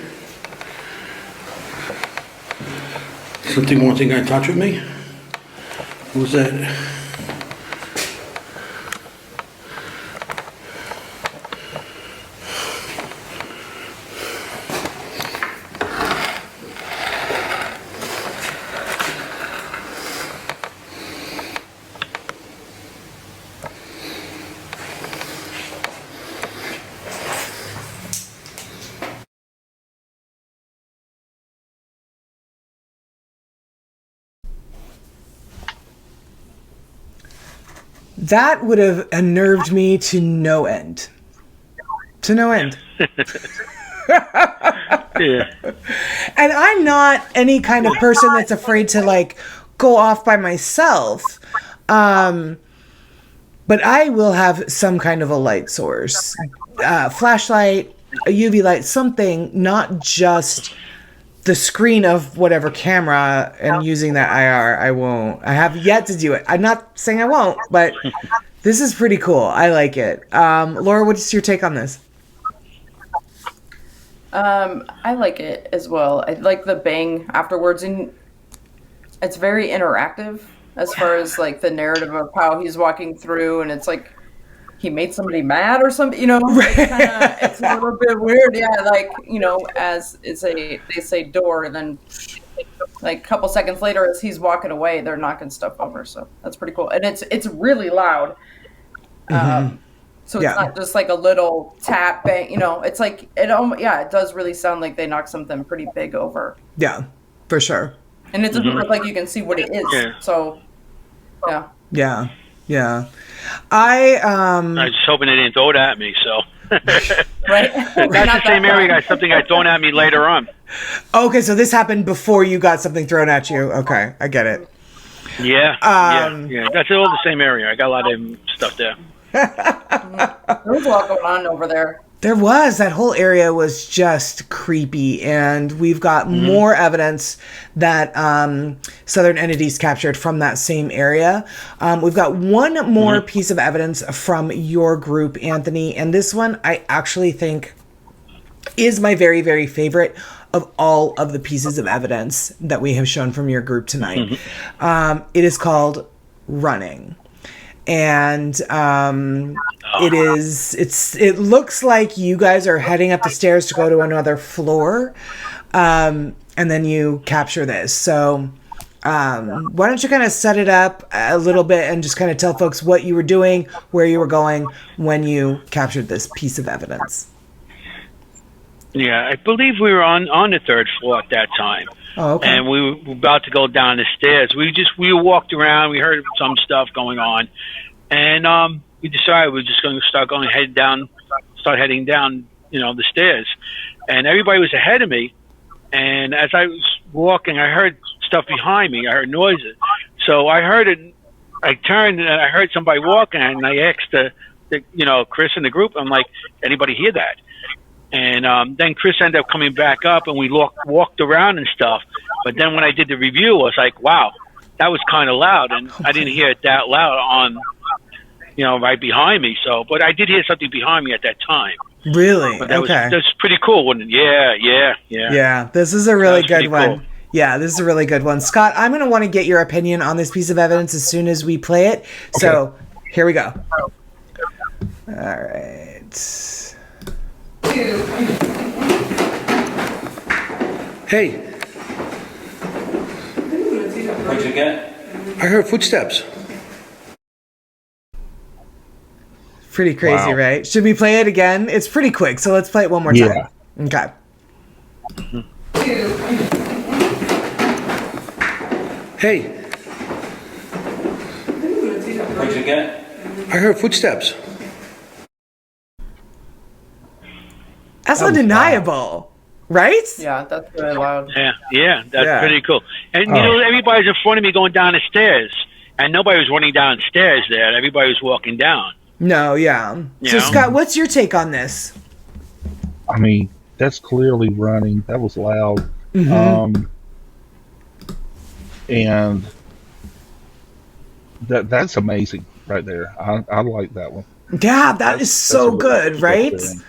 Something wanting to touch with me? What was that? That would have unnerved me to no end. To no end. Yeah. And I'm not any kind of person that's afraid to like go off by myself. But I will have some kind of a light source. Flashlight, a UV light, something, not just the screen of whatever camera, and using that IR. I have yet to do it. I'm not saying I won't, but this is pretty cool. I like it. Laura, what's your take on this? I like it as well. I like the bang afterwards, and it's very interactive as far as like the narrative of how he's walking through, and it's like he made somebody mad or something, it's a little bit weird. Yeah, like, as they say door, and then like a couple seconds later as he's walking away, they're knocking stuff over. So that's pretty cool. And it's really loud. So it's not just like a little tap bang, it's like, it does really sound like they knocked something pretty big over. Yeah. For sure. And it doesn't look like you can see what it is. Yeah. So, yeah. Yeah. Yeah. I was just hoping they didn't throw it at me. So Right. that's the same area. Got something got thrown at me later on. Okay, so this happened before you got something thrown at you. Okay, I get it. Yeah. Yeah. That's all the same area. I got a lot of stuff there. There was a lot going on over there. There was. That whole area was just creepy, and we've got more evidence that Southern entities captured from that same area. We've got one more piece of evidence from your group, Anthony, and this one I actually think is my very, very favorite of all of the pieces of evidence that we have shown from your group tonight. It is called Running. And it looks like you guys are heading up the stairs to go to another floor, and then you capture this. So why don't you kind of set it up a little bit and just kind of tell folks what you were doing, where you were going when you captured this piece of evidence. Yeah, I believe we were on the third floor at that time. Oh, okay. And we were about to go down the stairs. We walked around. We heard some stuff going on, and we decided we were just going to start heading down, the stairs. And everybody was ahead of me. And as I was walking, I heard stuff behind me. I heard noises. So I heard it. I turned and I heard somebody walking, and I asked Chris in the group. I'm like, anybody hear that? And then Chris ended up coming back up, and we walked around and stuff. But then when I did the review, I was like, wow, that was kind of loud. And I didn't hear it that loud on, right behind me. So, but I did hear something behind me at that time. Really? But that's Okay. pretty cool, wasn't it? Yeah. Yeah, this is a really good one. Cool. Yeah, this is a really good one. Scott, I'm going to want to get your opinion on this piece of evidence as soon as we play it. So, here we go. All right. Hey, What'd you get? I heard footsteps. Pretty crazy, Wow. right? Should we play it again? It's pretty quick, so let's play it one more time. Okay. Hey, What'd you get? I heard footsteps. That's undeniable, right? Yeah, that's really loud. Yeah, that's Yeah. pretty cool. And everybody's in front of me going down the stairs, and nobody was running down the stairs there. Everybody was walking down. No, yeah. So, Yeah. Scott, what's your take on this? I mean, that's clearly running. That was loud. And that's amazing right there. I like that one. Yeah, that is so That's a good, really right? good thing.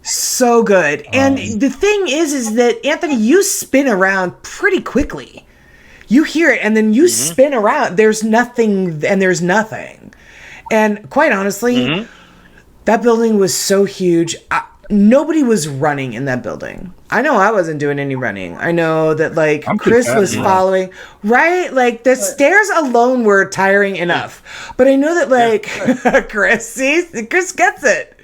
So good. And the thing is that, Anthony, you spin around pretty quickly. You hear it, and then you spin around. There's nothing, and there's nothing. And quite honestly, that building was so huge. Nobody was running in that building. I know I wasn't doing any running. I know that, like, Chris was following, right? Like, the stairs alone were tiring enough. But I know that, like, Chris gets it.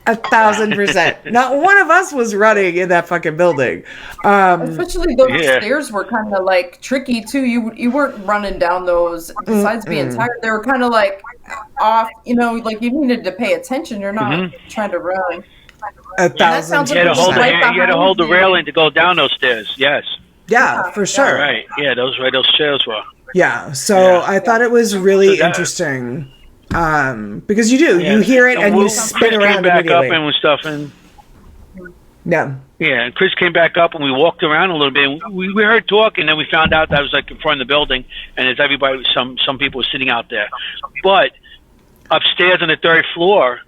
1,000%. Not one of us was running in that fucking building. Especially those stairs were kind of like tricky too. You weren't running down those. Besides being tired, they were kind of like off. Like you needed to pay attention. You're not trying to run. 1,000%. You had to hold the railing to go down those stairs. Yes. Yeah, for sure. Right. Yeah, those stairs were. Yeah. So I thought it was really interesting. Because you hear it and you spin around Chris came back immediately. up and was stuff, and Yeah. and Chris came back up and we walked around a little bit. And we heard talking, and then we found out that was like in front of the building, and there's everybody. Some people were sitting out there, but upstairs on the third floor,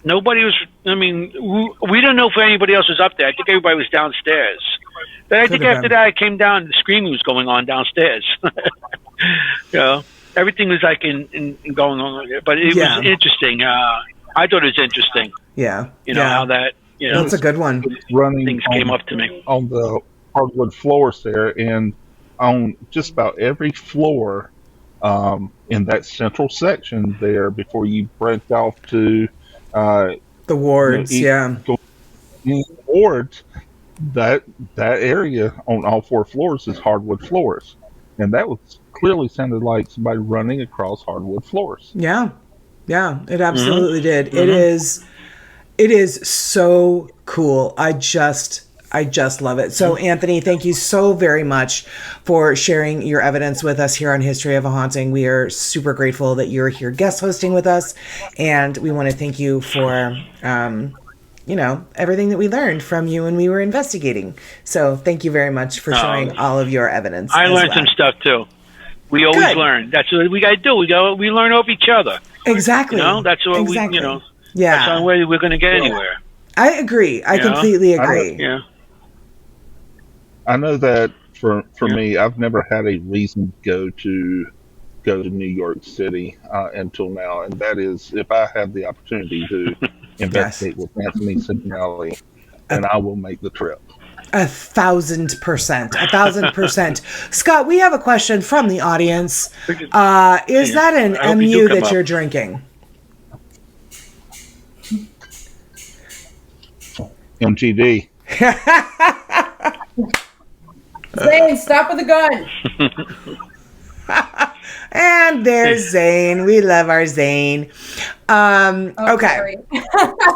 nobody was. I mean, we don't know if anybody else was up there. I think everybody was downstairs. But I think after that, I came down. The screaming was going on downstairs. Everything was like in going on, but it was interesting. I thought it was interesting. Yeah. How that. That's a good one. Running things came up to me on the hardwood floors there, and on just about every floor in that central section there before you branched off to the wards. wards. that area on all 4 floors is hardwood floors, and that was clearly sounded like somebody running across hardwood floors. Yeah, it absolutely did. It is so cool. I just love it. So, Anthony, thank you so very much for sharing your evidence with us here on History of a Haunting. We are super grateful that you're here guest hosting with us, and we want to thank you for, everything that we learned from you when we were investigating. So, thank you very much for sharing all of your evidence. I learned some stuff too. We always learn. That's what we got to do. We learn off each other. Exactly. That's what we. Yeah. That's the only way we're going to get anywhere. I agree. I completely agree. I know that for me, I've never had a reason to go to New York City until now, and that is if I have the opportunity to investigate with Anthony Simonelli, and I will make the trip. 1,000%. Scott, we have a question from the audience. Is that an MU that you're drinking? MTD. Zane, stop with the gun. And there's Zane. We love our Zane. Okay.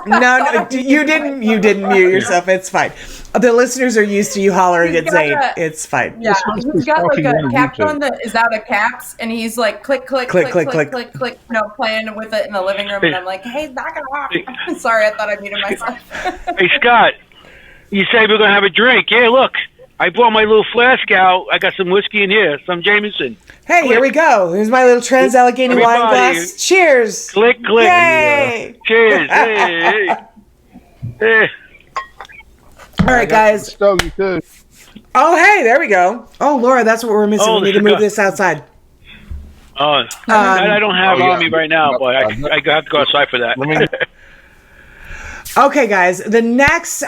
No, you didn't mute yourself. It's fine. The listeners are used to you hollering at Zane. It's fine. Yeah, he's got like a caption that is out of caps, and he's like click, playing with it in the living room, and I'm like, hey, knock it off. Sorry, I thought I muted myself. Hey, Scott, you say we're going to have a drink. Yeah, look. I brought my little flask out. I got some whiskey in here, some Jameson. Hey, here we go. Here's my little Trans Allegheny wine glass. Cheers. Click. Yay. Cheers. Hey. All right, guys. Stogie too. Oh, hey, there we go. Oh, Laura, that's what we're missing. We need to move this outside. I don't have on me right now, but I have to go outside for that. Okay, guys, the next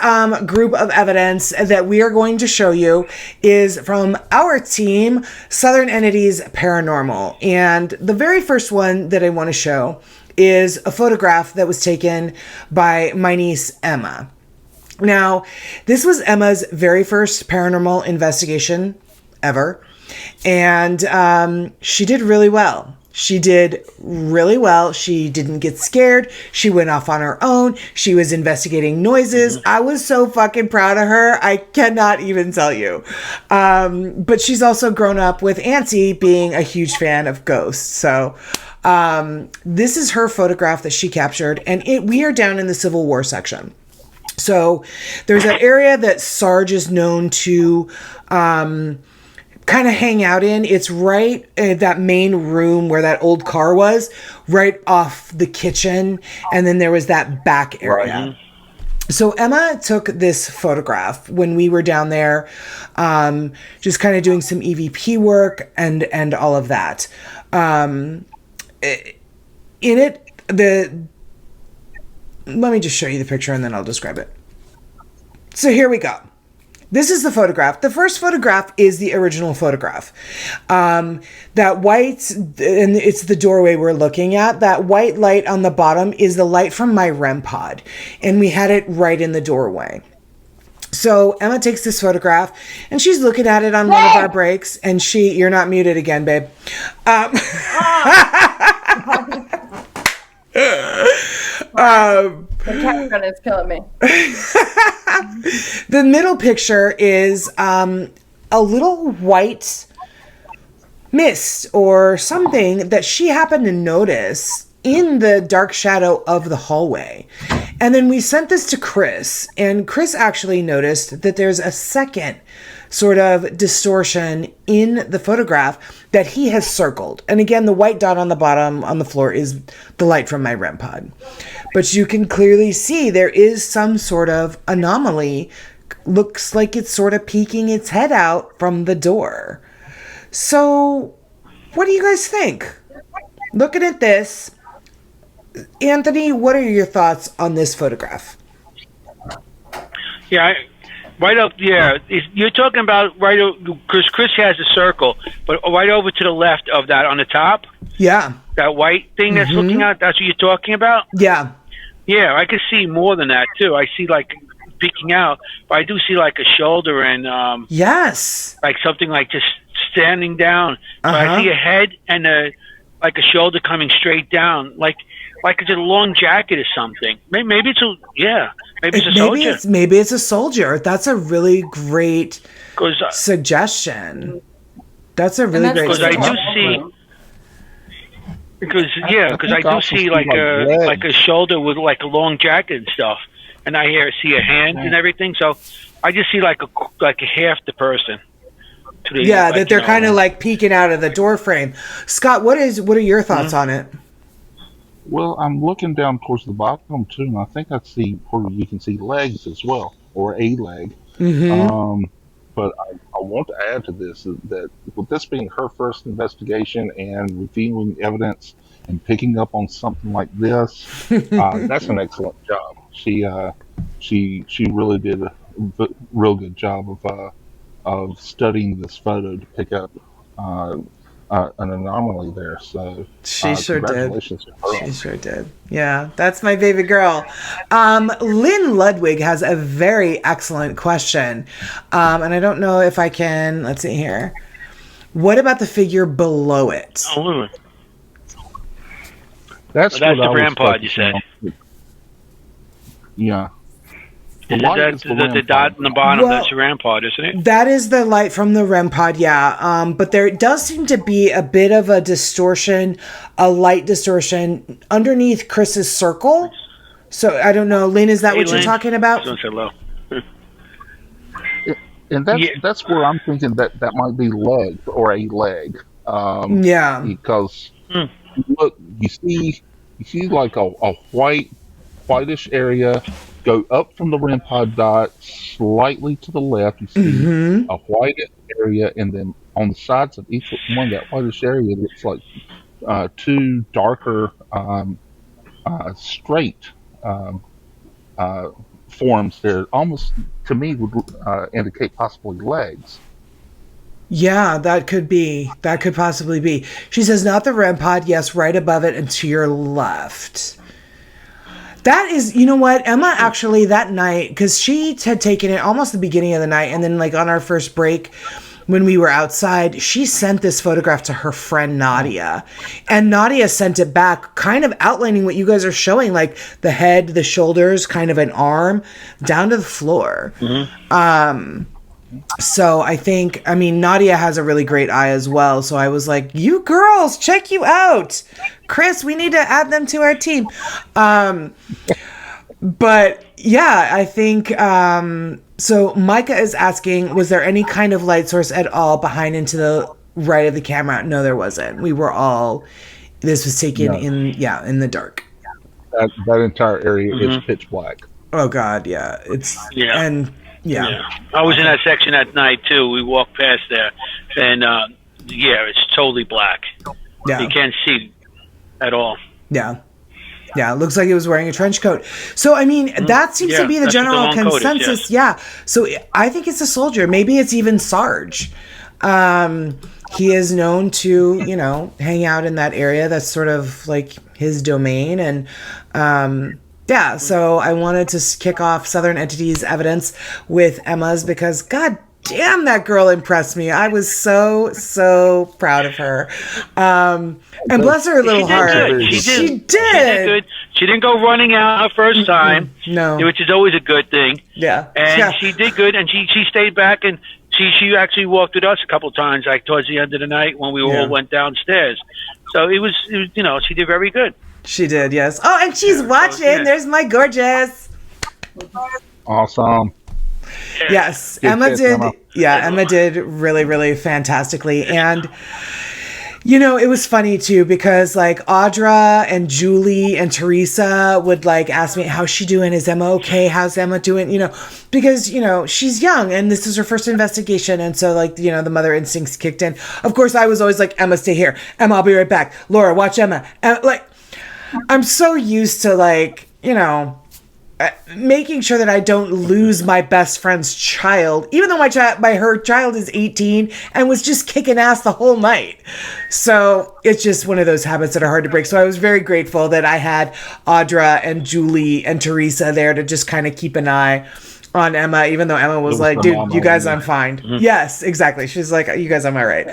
group of evidence that we are going to show you is from our team, Southern Entities Paranormal. And the very first one that I want to show is a photograph that was taken by my niece, Emma. Now, this was Emma's very first paranormal investigation ever. And she did really well. She did really well. She didn't get scared. She went off on her own. She was investigating noises. I was so fucking proud of her. I cannot even tell you. But she's also grown up with Auntie being a huge fan of ghosts. So this is her photograph that she captured. And we are down in the Civil War section. So there's that area that Sarge is known to kind of hang out in. It's right in that main room where that old car was, right off the kitchen. And then there was that back area. Right. So Emma took this photograph when we were down there, just kind of doing some EVP work and all of that. Let me just show you the picture and then I'll describe it. So here we go. This is the photograph. The first photograph is the original photograph. That white, and it's the doorway we're looking at, that white light on the bottom is the light from my REM pod. And we had it right in the doorway. So Emma takes this photograph and she's looking at it on one of our breaks. And you're not muted again, babe. The cat gun is killing me. The middle picture is a little white mist or something that she happened to notice in the dark shadow of the hallway. And then we sent this to Chris, and Chris actually noticed that there's a second sort of distortion in the photograph that he has circled. And again, the white dot on the bottom on the floor is the light from my REM pod. But you can clearly see there is some sort of anomaly. Looks like it's sort of peeking its head out from the door. So, what do you guys think? Looking at this, Anthony, what are your thoughts on this photograph? Yeah, right up. Yeah, you're talking about right because Chris has a circle, but right over to the left of that on the top. Yeah, that white thing that's looking out. That's what you're talking about. Yeah, yeah. I can see more than that too. I see like peeking out, but I do see like a shoulder and Yes. like something like just standing down. So I Uh-huh. see a head and like a shoulder coming straight down, like it's a long jacket or something. Maybe it's a soldier. Maybe it's a soldier. That's a really great 'Cause, suggestion. That's a really great because I suggestion. do see. Because I do also see see, like legs. a shoulder with like a long jacket and stuff, and I see a hand and everything. So I just see like a half the person. Yeah, that they're kind of like peeking out of the door frame. Scott, what are your thoughts on it? Well, I'm looking down towards the bottom too, and I think I see where you can see legs as well, or a leg. But I want to add to this that with this being her first investigation and reviewing evidence and picking up on something like this, that's an excellent job. She really did a real good job of studying this photo to pick up an anomaly there. So She sure did. congratulations to her. She sure did. Yeah, that's my baby girl. Lynn Ludwig has a very excellent question. And I don't know if I can, let's see here. What about the figure below it? Oh, That's that's what the I was rampart, you focusing said. on. Yeah. Is light that is the the rampart. dot in the bottom? Well, That's the rampart, isn't it? That is the light from the REM pod, yeah. But there does seem to be a bit of a distortion, a light distortion underneath Chris's circle. So I don't know, Lynn, is that what you're Lynn. talking about? Don't say hello. And that's where I'm thinking that might be leg or a leg. Yeah. Because look, you see like a whitish area go up from the REM pod dot slightly to the left. You see a whitish area, and then on the sides of each one, that whitish area looks like two darker straight forms there. Almost to me would indicate possibly legs. Yeah, that could be. That could possibly be. She says, not the REM pod. Yes, right above it and to your left. That is, you know what, Emma actually that night, because she had taken it almost the beginning of the night, and then like on our first break when we were outside, she sent this photograph to her friend Nadia, and Nadia sent it back kind of outlining what you guys are showing, like the head, the shoulders, kind of an arm down to the floor. So I think, I mean, Nadia has a really great eye as well. So I was like, you girls, check you out. Chris, we need to add them to our team. But yeah, I think, so Micah is asking, was there any kind of light source at all behind and to the right of the camera? No, there wasn't. We were all, this was taken in the dark. That entire area is pitch black. Oh God. Yeah. Yeah. I was in that section at night too. We walked past there, and it's totally black. Yeah. You can't see at all. Yeah. Yeah, it looks like it was wearing a trench coat. So, I mean, that seems to be the that's what general long coat is, consensus. yes. Yeah. So, I think it's a soldier. Maybe it's even Sarge. He is known to, hang out in that area. That's sort of like his domain. And, so I wanted to kick off Southern Entities evidence with Emma's because, God damn, that girl impressed me. I was so proud of her. And bless her little heart. She did good. She didn't go running out first time. No. Which is always a good thing. Yeah. And she did good, and she stayed back, and she actually walked with us a couple of times, like towards the end of the night when we all went downstairs. So it was she did very good. She did, yes. Oh, and she's watching. So, There's my gorgeous. Awesome. Yes, Good Emma kiss, did. Emma. Yeah, Emma did really, really fantastically. And, it was funny too because like Audra and Julie and Teresa would like ask me, how's she doing? Is Emma okay? How's Emma doing? Because, she's young and this is her first investigation. And so like, the mother instincts kicked in. Of course, I was always like, Emma, stay here. Emma, I'll be right back. Laura, watch Emma. I'm so used to like, making sure that I don't lose my best friend's child, even though her child is 18 and was just kicking ass the whole night. So it's just one of those habits that are hard to break. So I was very grateful that I had Audra and Julie and Teresa there to just kind of keep an eye on Emma, even though Emma was was like, the dude, mama you guys, one, I'm fine. Yes, exactly. She's like, you guys, I'm all right.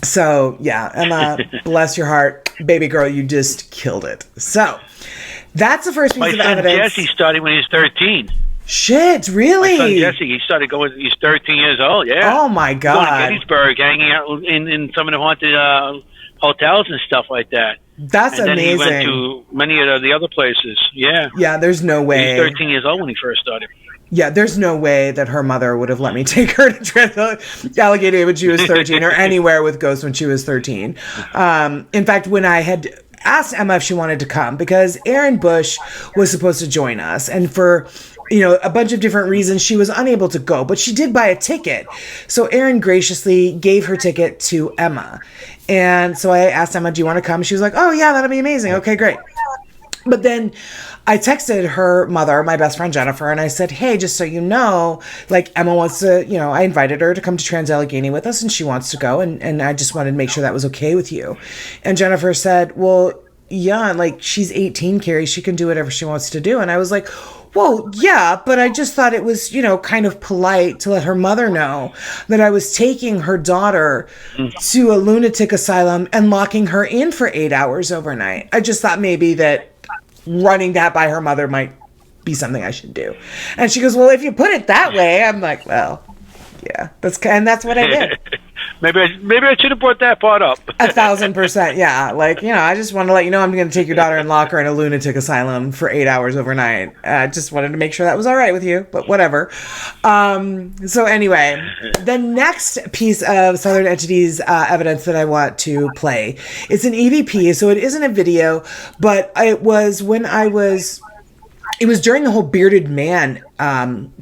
So yeah, Emma, bless your heart, baby girl, you just killed it. So that's the first piece My of son evidence. Jesse started when he was 13. Shit, really? My son Jesse, he started going. He's 13 years old. Yeah. Oh my Going to god, Gettysburg, hanging out in some of the haunted hotels and stuff like that. that's And then he amazing. went to many of the other places. Yeah. Yeah, there's no He way. was 13 years old when he first started. Yeah, there's no way that her mother would have let me take her to Trans Allegheny when she was 13 or anywhere with ghosts when she was 13. In fact, when I had asked Emma if she wanted to come, because Aaron Bush was supposed to join us, and for a bunch of different reasons, she was unable to go, but she did buy a ticket. So Aaron graciously gave her ticket to Emma. And so I asked Emma, do you want to come? She was like, oh yeah, that'll be amazing. Okay, great. But then I texted her mother, my best friend Jennifer, and I said, hey, just so you know, like Emma wants to, I invited her to come to Trans Allegheny with us and she wants to go. And I just wanted to make sure that was okay with you. And Jennifer said, well, yeah, like she's 18, Carrie, she can do whatever she wants to do. And I was like, well, yeah, but I just thought it was, kind of polite to let her mother know that I was taking her daughter to a lunatic asylum and locking her in for 8 hours overnight. I just thought maybe that running that by her mother might be something I should do. And she goes, well, if you put it that way, I'm like, well, yeah, that's what I did. Maybe I should have brought that part up. 1,000%. Yeah. Like, I just want to let you know I'm going to take your daughter and lock her in a lunatic asylum for 8 hours overnight. I just wanted to make sure that was all right with you, but whatever. So anyway, the next piece of Southern Entities evidence that I want to play, it's an EVP, so it isn't a video, but it was during the whole bearded man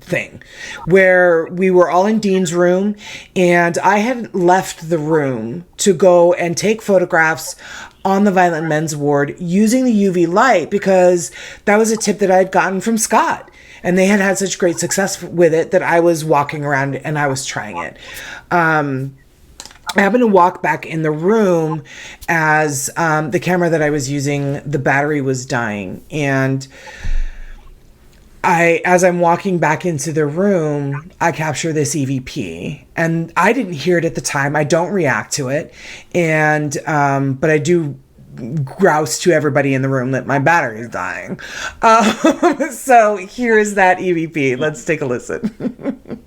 thing where we were all in Dean's room and I had left the room to go and take photographs on the violent men's ward using the UV light because that was a tip that I had gotten from Scott. And they had such great success with it that I was walking around and I was trying it. I happened to walk back in the room as the camera that I was using, the battery was dying. And as I'm walking back into the room, I capture this EVP, and I didn't hear it at the time. I don't react to it, and but I do grouse to everybody in the room that my battery is dying. So here is that EVP. Let's take a listen.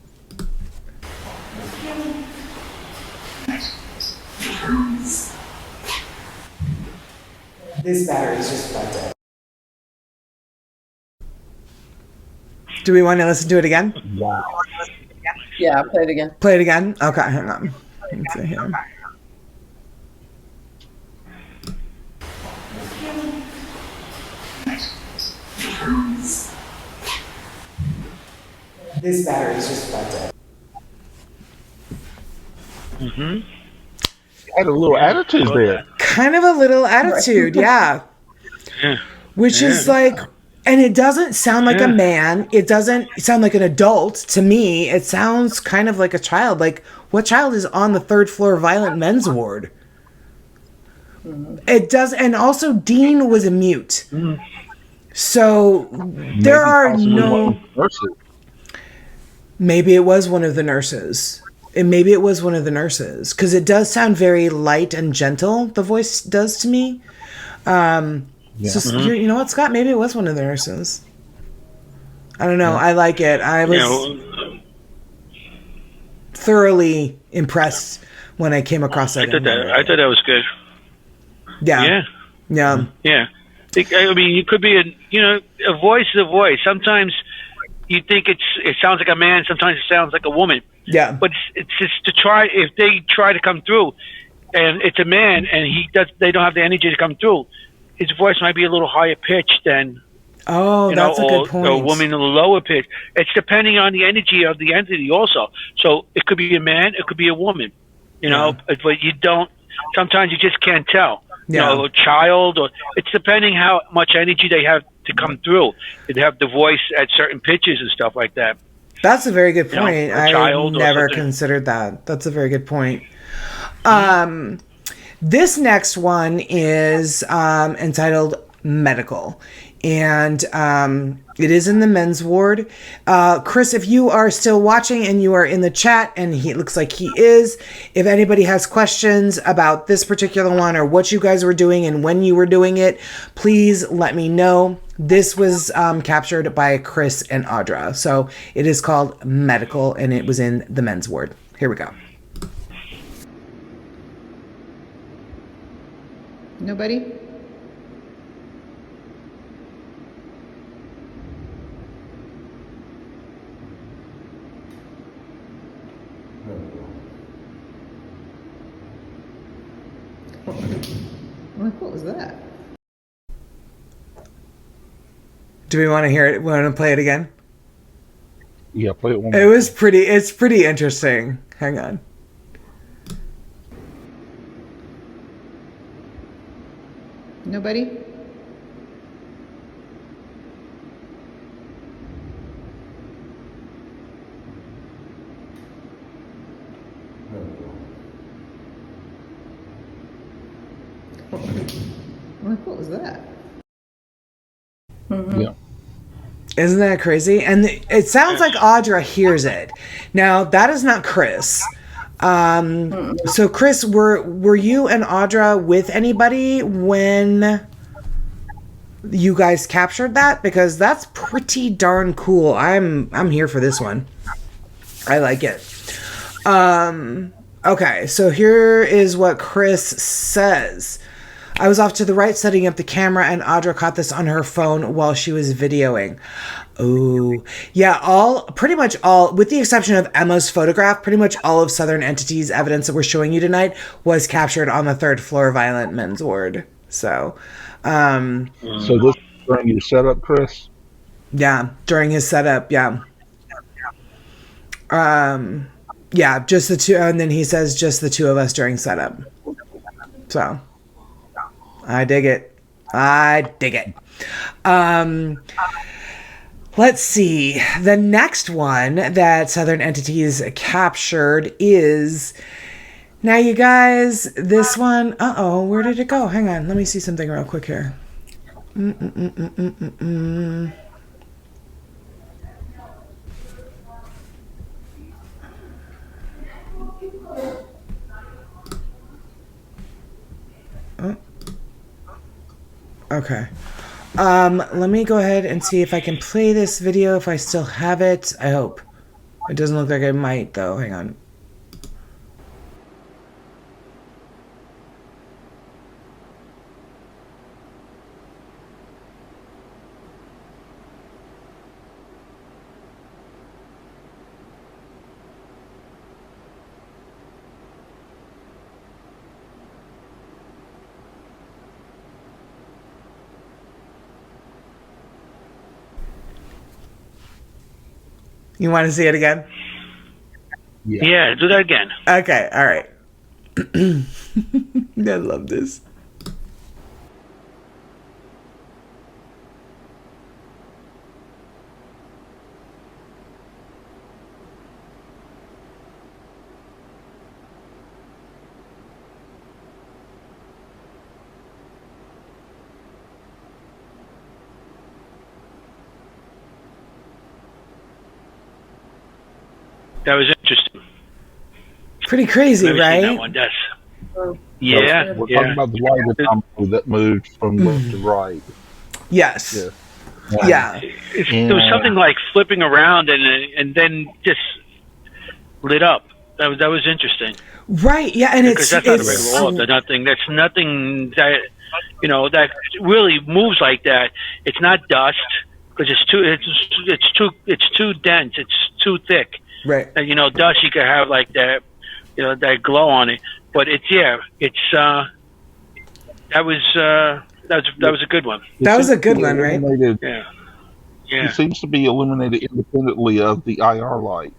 This battery is just about dead. Do we want to listen to it again? Wow. Yeah, play it again. Play it again? Okay, hang on. Let's see here. This battery is just about dead. Mm-hmm. Had a little attitude there. Kind of a little attitude, yeah. Which is like, and it doesn't sound like a man. It doesn't sound like an adult to me. It sounds kind of like a child. Like, what child is on the third floor violent men's ward? It does, and also Dean was a mute. So there are no. Maybe it was one of the nurses. And maybe it was one of the nurses because it does sound very light and gentle. The voice does to me. So you know what, Scott? Maybe it was one of the nurses. I don't know. I like it. I was thoroughly impressed when I came across that. I thought that was good. Yeah. I mean, you could be a voice is a voice. Sometimes you think it sounds like a man. Sometimes it sounds like a woman. Yeah. But it's just to try. If they try to come through, and it's a man, and they don't have the energy to come through. His voice might be a little higher pitched than that's a good point. A woman a little lower pitch. It's depending on the energy of the entity also. So it could be a man, it could be a woman. But you don't. Sometimes you just can't tell. A child, or it's depending how much energy they have to come through. They have the voice at certain pitches and stuff like that. That's a very good point. I never considered that. That's a very good point. This next one is entitled Medical. and it is in the men's ward. Chris, if you are still watching and you are in the chat, and it looks like he is, if anybody has questions about this particular one or what you guys were doing and when you were doing it, please let me know. This was captured by Chris and Audra. So it is called Medical, and it was in the men's ward. Here we go. Nobody? What was that? Do we want to hear it? Want to play it again? Yeah, play it one It more. was pretty. It's pretty interesting. Hang on. Nobody? What was that? Yeah. Isn't that crazy? And it sounds like Audra hears it. Now, that is not Chris. So Chris, were you and Audra with anybody when you guys captured that? Because that's pretty darn cool. I'm here for this one. I like it. Okay, so here is what Chris says. I was off to the right setting up the camera, and Audra caught this on her phone while she was videoing. Oh, yeah, pretty much all, with the exception of Emma's photograph, pretty much all of Southern Entity's evidence that we're showing you tonight was captured on the 3rd floor violent men's ward. So, So this is during your setup, Chris? yeah, during his setup, yeah. Yeah, just the two, and then he says just the two of us during setup. So, I dig it. I dig it. Let's see. The next one that Southern Entities captured is... Now, you guys, this one... Uh-oh, where did it go? Hang on. Let me see something real quick here. Oh. Okay. Let me go ahead and see if I can play this video, if I still have it. I hope. It doesn't look like I might, though. Hang on. You want to see it again? Yeah, do that again. Okay, all right. I love this. That was interesting. Pretty crazy, Never seen right? that one. That's yeah. We're talking about the light anomaly that moved from left to right. Yes. Yeah. Yeah. There was something like flipping around and then just lit up. That was interesting. Right. Yeah, and Because that's not a regular orb. That's nothing that that really moves like that. It's not dust because it's too dense. It's too thick. Right. And, dust you could have like that, that glow on it. But that was a good one. That was a good one, right? Yeah. It seems to be illuminated independently of the IR light.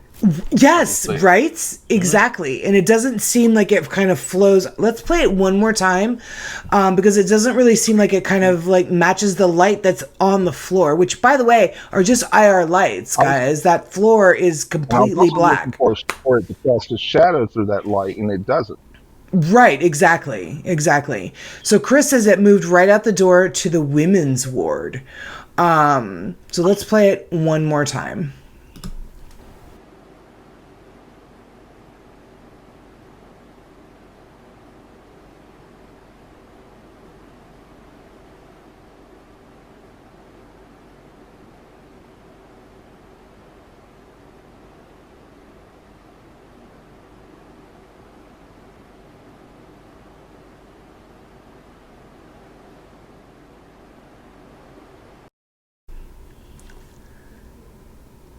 Yes, right? Exactly. And it doesn't seem like it kind of flows. Let's play it one more time because it doesn't really seem like it kind of like matches the light that's on the floor, which, by the way, are just IR lights, guys. That floor is completely black. For it to cast a shadow through that light, and it doesn't. Right, exactly. So Chris says it moved right out the door to the women's ward. So let's play it one more time.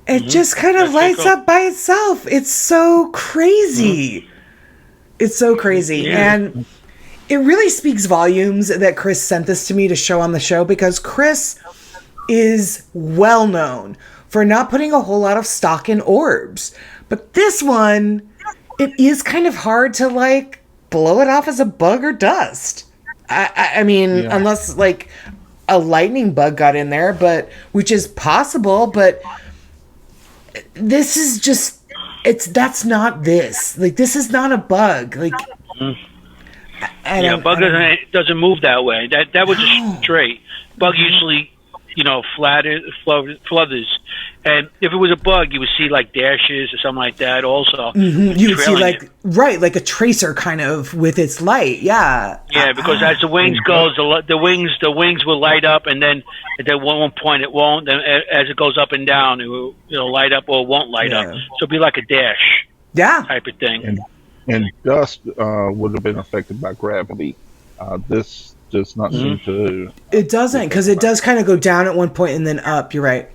It just kind of lights up by itself. It's so crazy. It's so crazy. Yeah. And it really speaks volumes that Chris sent this to me to show on the show, because Chris is well known for not putting a whole lot of stock in orbs. But this one, it is kind of hard to like blow it off as a bug or dust. I mean, unless like a lightning bug got in there, but which is possible, but this is just, that's not this. Like, this is not a bug. Like, bug doesn't move that way. That was just straight. Bug usually, flutters. And if it was a bug, you would see like dashes or something like that also. You would see like like a tracer kind of with its light. Yeah. Yeah, because as the wings goes, the wings will light up, and then at one point it won't. Then as it goes up and down, it'll light up or it won't light up. So it'll be like a dash. Yeah. Type of thing. And dust would have been affected by gravity. This does not seem to. It doesn't, because it does kind of go down at one point and then up. You're right.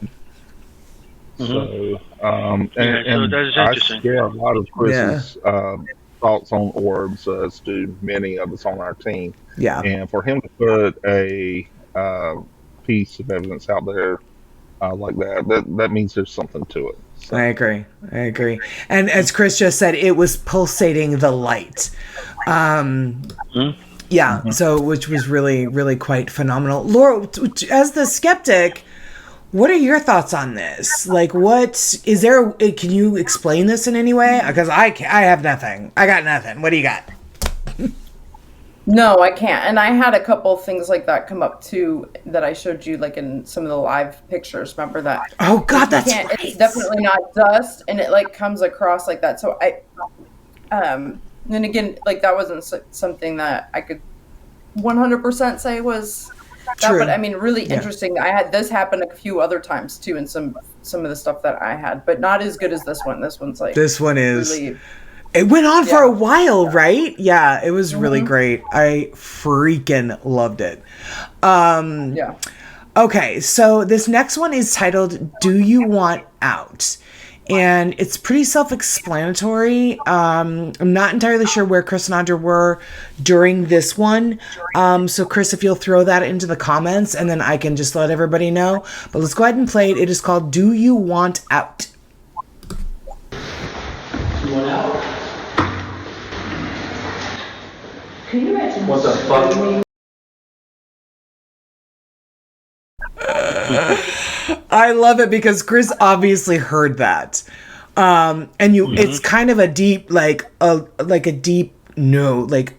So, so that is I interesting. share a lot of Chris's thoughts on orbs, as do many of us on our team. Yeah. And for him to put a piece of evidence out there like that means there's something to it. So. I agree. And as Chris just said, it was pulsating the light. Yeah, so which was really, really quite phenomenal. Laura, as the skeptic, what are your thoughts on this? Like, can you explain this in any way? Because I have nothing. I got nothing. What do you got? No, I can't. And I had a couple things like that come up too that I showed you, like in some of the live pictures. Remember that? Oh God, that's right. It's definitely not dust, and it like comes across like that. So then again, like that wasn't something that I could 100% say was that. True. But I mean, really interesting. I had this happen a few other times too, in some of the stuff that I had, but not as good as this one. This one's like really. It went on for a while, right? Yeah, it was really great. I freaking loved it. Okay, so this next one is titled "Do You Want Out?" And it's pretty self-explanatory. I'm not entirely sure where Chris and Audra were during this one. So Chris, if you'll throw that into the comments, and then I can just let everybody know. But let's go ahead and play it. It is called "Do You Want Out?" You want out? Can you imagine? What the fuck? I love it because Chris obviously heard that. And it's kind of a deep, like a deep no, like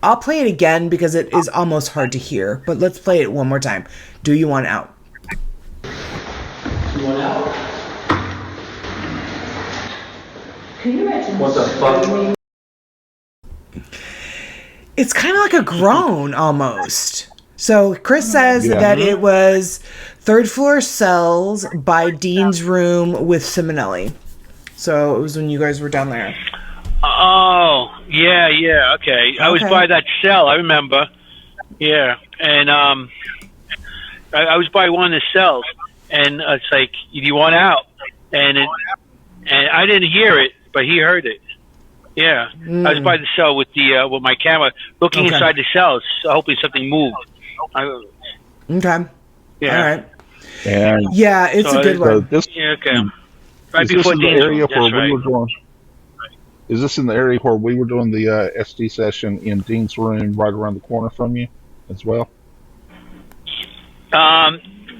I'll play it again because it is almost hard to hear, but let's play it one more time. Do you want out? You want out? Can you imagine? What the fuck? It's kind of like a groan almost. So Chris says that it was third floor cells by Dean's room with Simonelli. So it was when you guys were down there. Oh, yeah, okay. I was by that cell, I remember. Yeah, and I was by one of the cells, and it's like, do you want out? And I didn't hear it, but he heard it. Yeah, I was by the cell with my camera, looking inside the cells, hoping something moved. Okay. Yeah. All right. And yeah, it's a good one. Right before the area where we were doing. Is this in the area where we were doing the SD session in Dean's room, right around the corner from you, as well?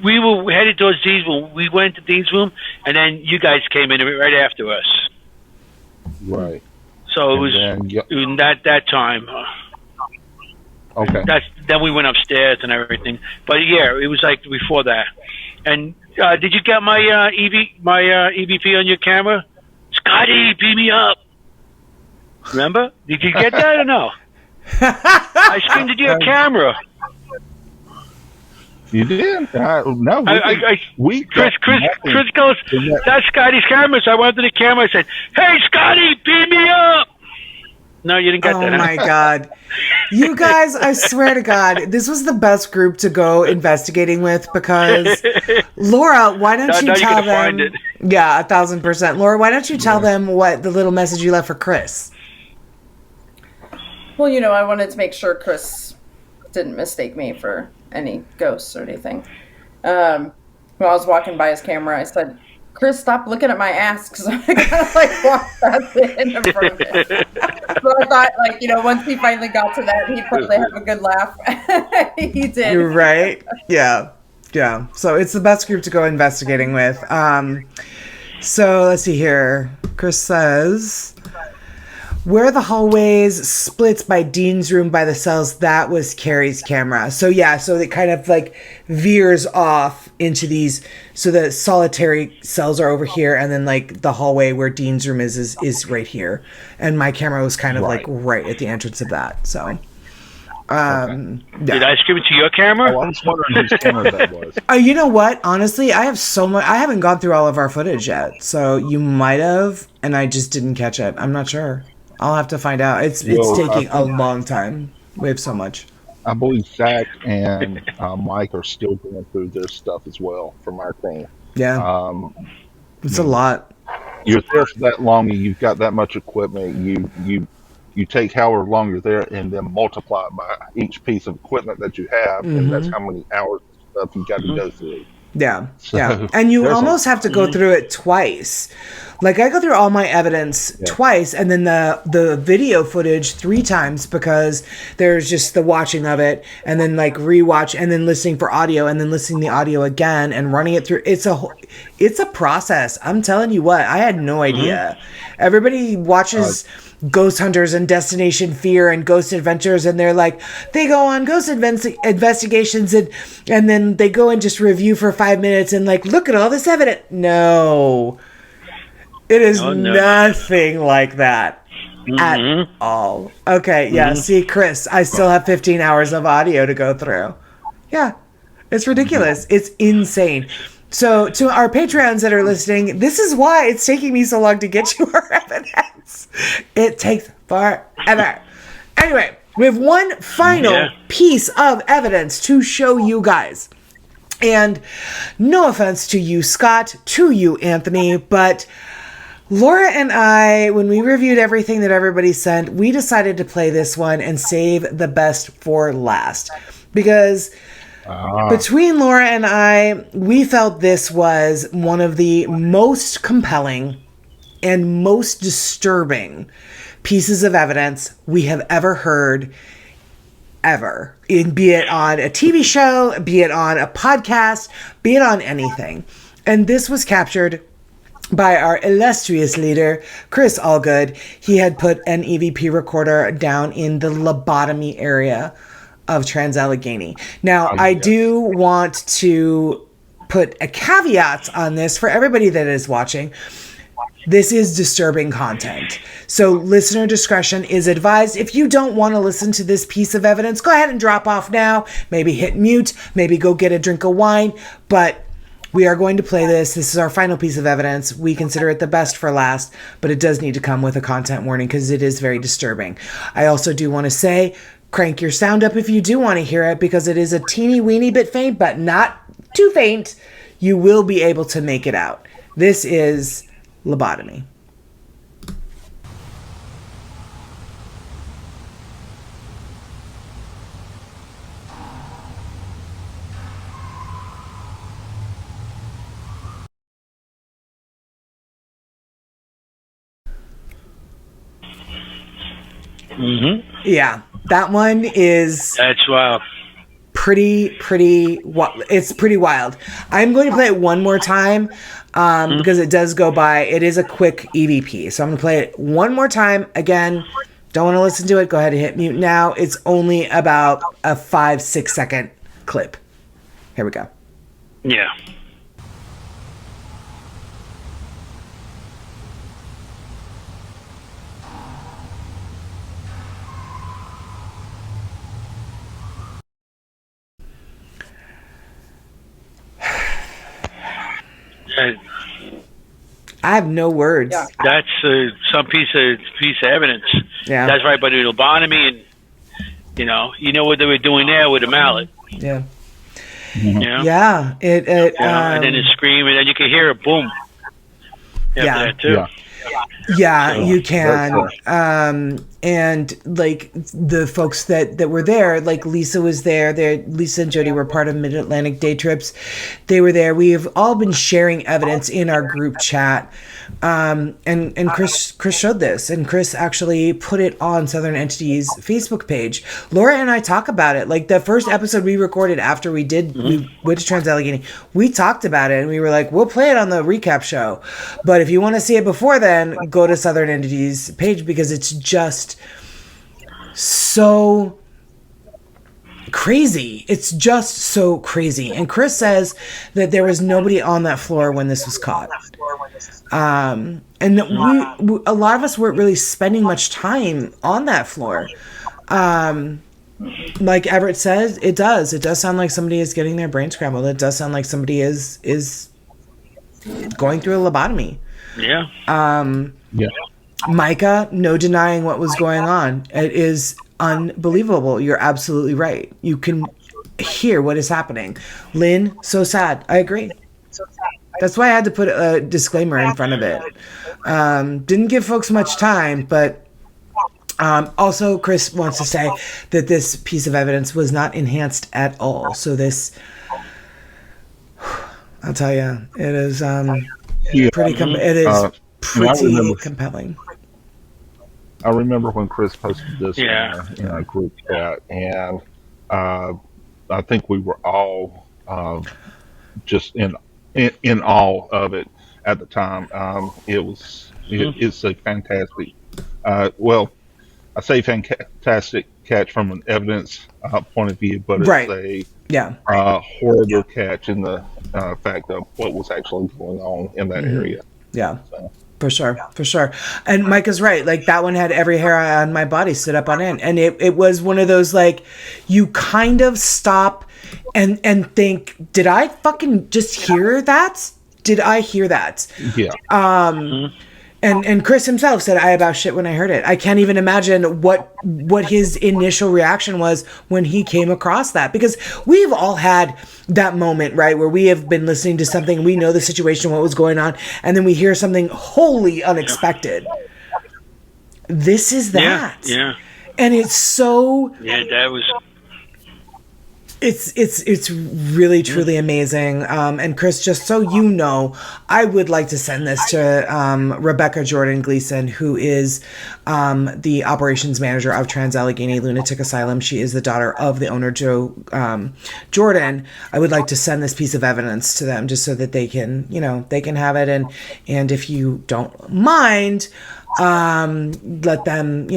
We were headed towards Dean's room. We went to Dean's room, and then you guys came in right after us. Right. So it was And then, in that time. okay. Then we went upstairs and everything. But yeah, it was like before that. And did you get my EVP on your camera? Scotty, beat me up. Remember? Did you get that or no? I screamed at your camera. You did? No. Chris goes, that's Scotty's camera. So I went to the camera. I said, hey, Scotty, beat me up. No, you didn't get that. Oh my God. You guys, I swear to God, this was the best group to go investigating with because Laura, why don't you tell them? Yeah, 1,000%. Laura, why don't you tell them what the little message you left for Chris? Well, I wanted to make sure Chris didn't mistake me for any ghosts or anything. When I was walking by his camera, I said, Chris, stop looking at my ass, because I kind of walked past it in the front of it. So I thought, once he finally got to that, he'd probably have a good laugh. He did. You're right. Yeah. Yeah. So it's the best group to go investigating with. So let's see here. Chris says, where the hallways splits by Dean's room by the cells, that was Carrie's camera. So yeah, so it kind of veers off into these. So the solitary cells are over here, and then the hallway where Dean's room is right here. And my camera was kind of right at the entrance of that. So yeah. Did I scream it to your camera? Oh, I was wondering whose camera that was. You know what? Honestly, I have so much. I haven't gone through all of our footage yet. So you might have, and I just didn't catch it. I'm not sure. I'll have to find out. It's taking a long time. We have so much. I believe Zach and Mike are still going through their stuff as well from our thing. Yeah. It's a lot. You're there for that long, and you've got that much equipment. You take however long you're there, and then multiply it by each piece of equipment that you have, and that's how many hours of stuff you got to go through. Yeah, yeah. And you almost have to go through it twice. I go through all my evidence twice, and then the video footage 3 times, because there's just the watching of it, and then rewatch, and then listening for audio, and then listening to the audio again, and running it through. It's a process. I'm telling you what, I had no idea. Everybody watches Ghost Hunters and Destination Fear and Ghost Adventures, and they go on ghost investigations, and then they go and just review for 5 minutes and look at all this evidence. No, it is nothing like that at all. Okay, yeah. See, Chris, I still have 15 hours of audio to go through. Yeah, it's ridiculous. It's insane. So to our Patreons that are listening, this is why it's taking me so long to get you our evidence. It takes forever. Anyway, we have one final piece of evidence to show you guys. And no offense to you, Scott, to you, Anthony, but Laura and I, when we reviewed everything that everybody sent, we decided to play this one and save the best for last. Because between Laura and I, we felt this was one of the most compelling and most disturbing pieces of evidence we have ever heard, ever. Be it on a TV show, be it on a podcast, be it on anything. And this was captured by our illustrious leader, Chris Allgood. He had put an EVP recorder down in the lobotomy area of Trans Allegheny. Now, I do want to put a caveat on this for everybody that is watching. This is disturbing content. So listener discretion is advised. If you don't want to listen to this piece of evidence, go ahead and drop off now. Maybe hit mute. Maybe go get a drink of wine. But we are going to play this. This is our final piece of evidence. We consider it the best for last, but it does need to come with a content warning because it is very disturbing. I also do want to say, crank your sound up if you do want to hear it, because it is a teeny weeny bit faint, but not too faint. You will be able to make it out. This is lobotomy. Yeah, that one is that's wild. pretty wild. I'm going to play it one more time because it does go by. It is a quick EVP. So I'm going to play it one more time. Again, don't want to listen to it, go ahead and hit mute now. It's only about a 5-6 second clip. Here we go. Yeah. I have no words. Yeah. That's some piece of evidence. Yeah. That's right by the lobotomy, and you know what they were doing there with the mallet. Yeah. You know? Yeah. And then the scream, and then you can hear a boom. Yeah. That too. Yeah, So, you can. And like the folks that were there, like Lisa was there. Lisa and Jody were part of Mid-Atlantic Day Trips. They were there. We have all been sharing evidence in our group chat. And Chris showed this, and Chris actually put it on Southern Entity's Facebook page. Laura and I talk about it. Like the first episode we recorded after we went to Trans Allegheny, we talked about it, and we were like, we'll play it on the recap show. But if you want to see it before then, go to Southern Entity's page, because it's just so crazy. It's just so crazy. And Chris says that there was nobody on that floor when this was caught. And we a lot of us weren't really spending much time on that floor. Like Everett says, it does sound like somebody is getting their brain scrambled. It does sound like somebody is going through a lobotomy. Yeah. Yeah. Micah, no denying what was going on. It is unbelievable. You're absolutely right. You can hear what is happening. Lynn, so sad. I agree. That's why I had to put a disclaimer in front of it. Didn't give folks much time, but also Chris wants to say that this piece of evidence was not enhanced at all. So this, I'll tell you, it is pretty compelling. I remember when Chris posted this Yeah. in our group chat, and I think we were all just in awe of it at the time. It's a fantastic, well, I say fantastic catch from an evidence point of view, but it's a horrible catch in the fact of what was actually going on in that area. Yeah. So. For sure. And Micah's right. Like that one had every hair on my body stood up on end. And it was one of those, like, you kind of stop and think, did I fucking just hear that? Did I hear that? Yeah. And Chris himself said, I about shit when I heard it. I can't even imagine what his initial reaction was when he came across that, because we've all had that moment, right, where we have been listening to something, we know the situation, what was going on, and then we hear something wholly unexpected. This is that. Yeah. And it's so... Yeah, that was... It's really, truly amazing. And Chris, just so you know, I would like to send this to Rebecca Jordan Gleason, who is the operations manager of Trans Allegheny Lunatic Asylum. She is the daughter of the owner, Joe Jordan. I would like to send this piece of evidence to them just so that they can, they can have it. And if you don't mind, let them,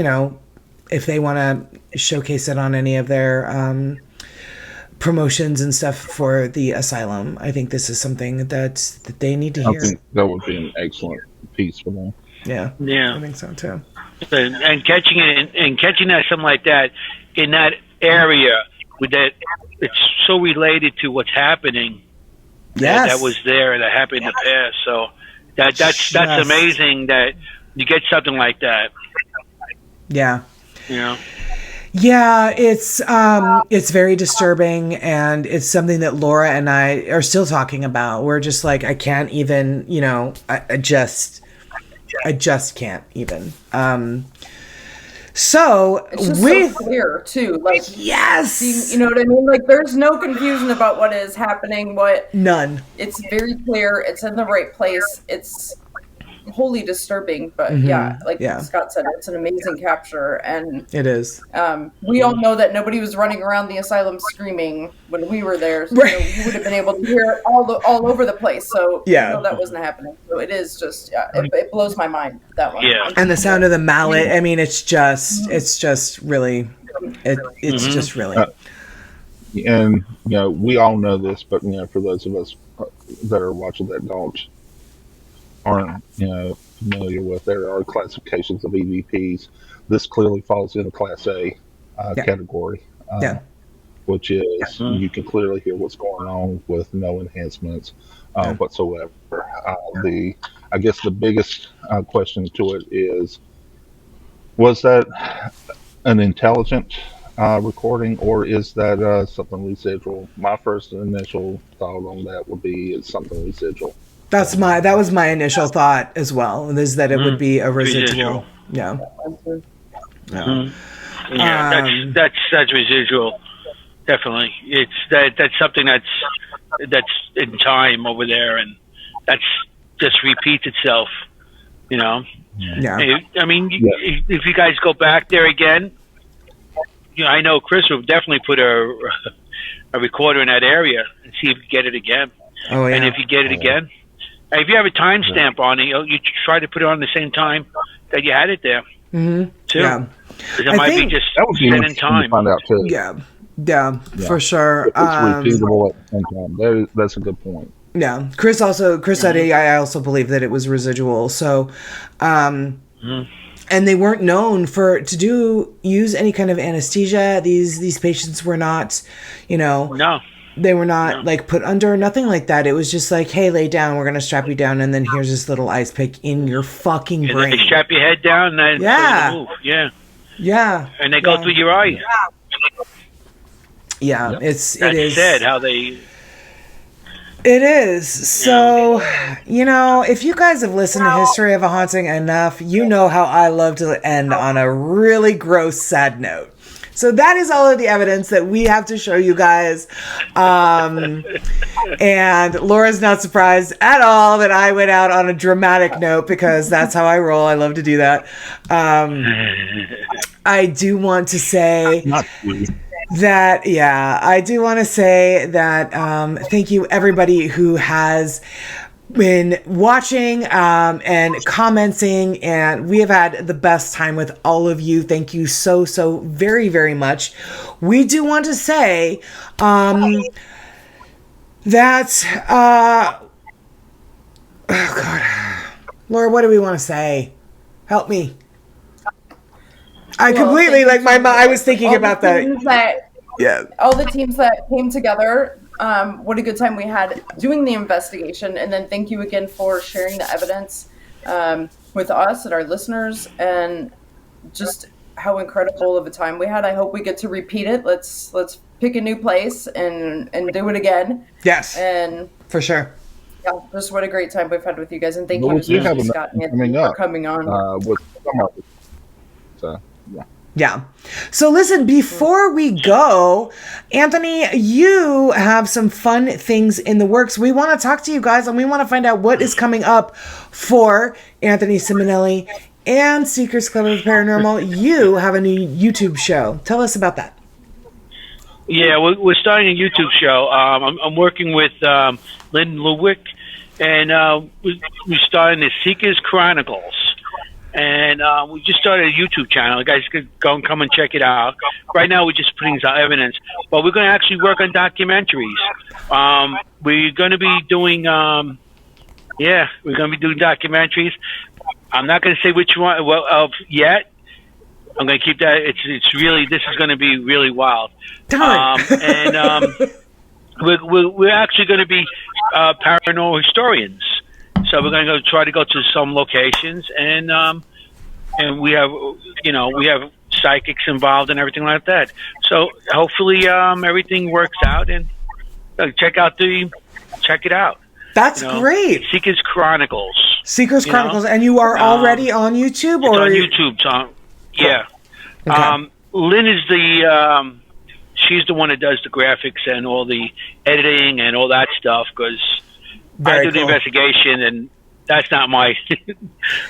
if they want to showcase it on any of their promotions and stuff for the asylum. I think this is something that they need to hear. I think that would be an excellent piece for them. Yeah. Yeah. I think so too. And catching it and catching that something like that in that area with that, it's so related to what's happening. Yes. That was there, that happened in the past. So that's amazing that you get something like that. Yeah. Yeah, it's very disturbing, and it's something that Laura and I are still talking about. We're just like, I can't even, I just can't even. So it's just so clear too, like, yes, you know what I mean? Like, there's no confusion about what is happening. None. It's very clear. It's in the right place. It's wholly disturbing. But yeah, like Scott said, it's an amazing capture, and it is. We all know that nobody was running around the asylum screaming when we were there. So, you would have been able to hear it all over the place. So that wasn't happening. So it is just it blows my mind, that one. Yeah. And the sound of the mallet. I mean, it's just really. It's just really. And we all know this, but for those of us that are watching that aren't familiar with, there are classifications of EVPs. This clearly falls in a Class A category, which is you can clearly hear what's going on with no enhancements whatsoever. I guess the biggest question to it is, was that an intelligent recording, or is that something residual? My first initial thought on that would be it's something residual. That was my initial thought as well, is that it would be a residual. Yeah. That's residual. Definitely. That's something that's in time over there, and that's just repeats itself, Yeah. I mean, if you guys go back there again, I know Chris would definitely put a recorder in that area and see if you get it again. Oh, yeah. And if you get it again, if you have a timestamp on it, you try to put it on the same time that you had it there. Mm-hmm. Too. Yeah. Because it might be just set in time. Find out too. Yeah, for sure. It's repeatable at the same time. That's a good point. Yeah. Chris said, I also believe that it was residual. So, and they weren't known to use any kind of anesthesia. These patients were not, No. They were not like put under, nothing like that. It was just like, hey, lay down. We're going to strap you down. And then here's this little ice pick in your fucking brain. They strap your head down and then move. Yeah. Yeah. And they go through your eyes. Yeah. It is sad how they... It is. So, if you guys have listened to History of a Haunting enough, you know how I love to end on a really gross, sad note. So that is all of the evidence that we have to show you guys. And Laura's not surprised at all that I went out on a dramatic note, because that's how I roll. I love to do that. I do want to say... thank you everybody who has been watching and commenting, and we have had the best time with all of you. Thank you so very, very much. We do want to say that oh God, Laura, what do we want to say? Help me. I was thinking about that. All the teams that came together, what a good time we had doing the investigation. And then thank you again for sharing the evidence with us and our listeners, and just how incredible of a time we had. I hope we get to repeat it. Let's pick a new place and do it again. Yes. And for sure. Yeah, just what a great time we've had with you guys. And thank you, especially Scott and Anthony, for coming on. Yeah. So listen, before we go, Anthony, you have some fun things in the works. We want to talk to you guys, and we want to find out what is coming up for Anthony Simonelli and Seekers Club of the Paranormal. You have a new YouTube show. Tell us about that. Yeah, we're starting a YouTube show. I'm working with Lynn Lewick, and we're starting the Seekers Chronicles. And we just started a YouTube channel. You guys can go and come and check it out. Right now, we're just putting some evidence, but we're going to actually work on documentaries. We're going to be doing, documentaries. I'm not going to say which one yet. I'm going to keep that. It's really, this is going to be really wild. We're actually going to be paranormal historians. So we're going to try to go to some locations, and we have psychics involved and everything like that. So hopefully everything works out, and check it out. That's great. Seekers Chronicles. And you are already on YouTube, or it's on YouTube? So, yeah. Okay. Lynn is she's the one that does the graphics and all the editing and all that stuff, because I do the investigation, and that's not my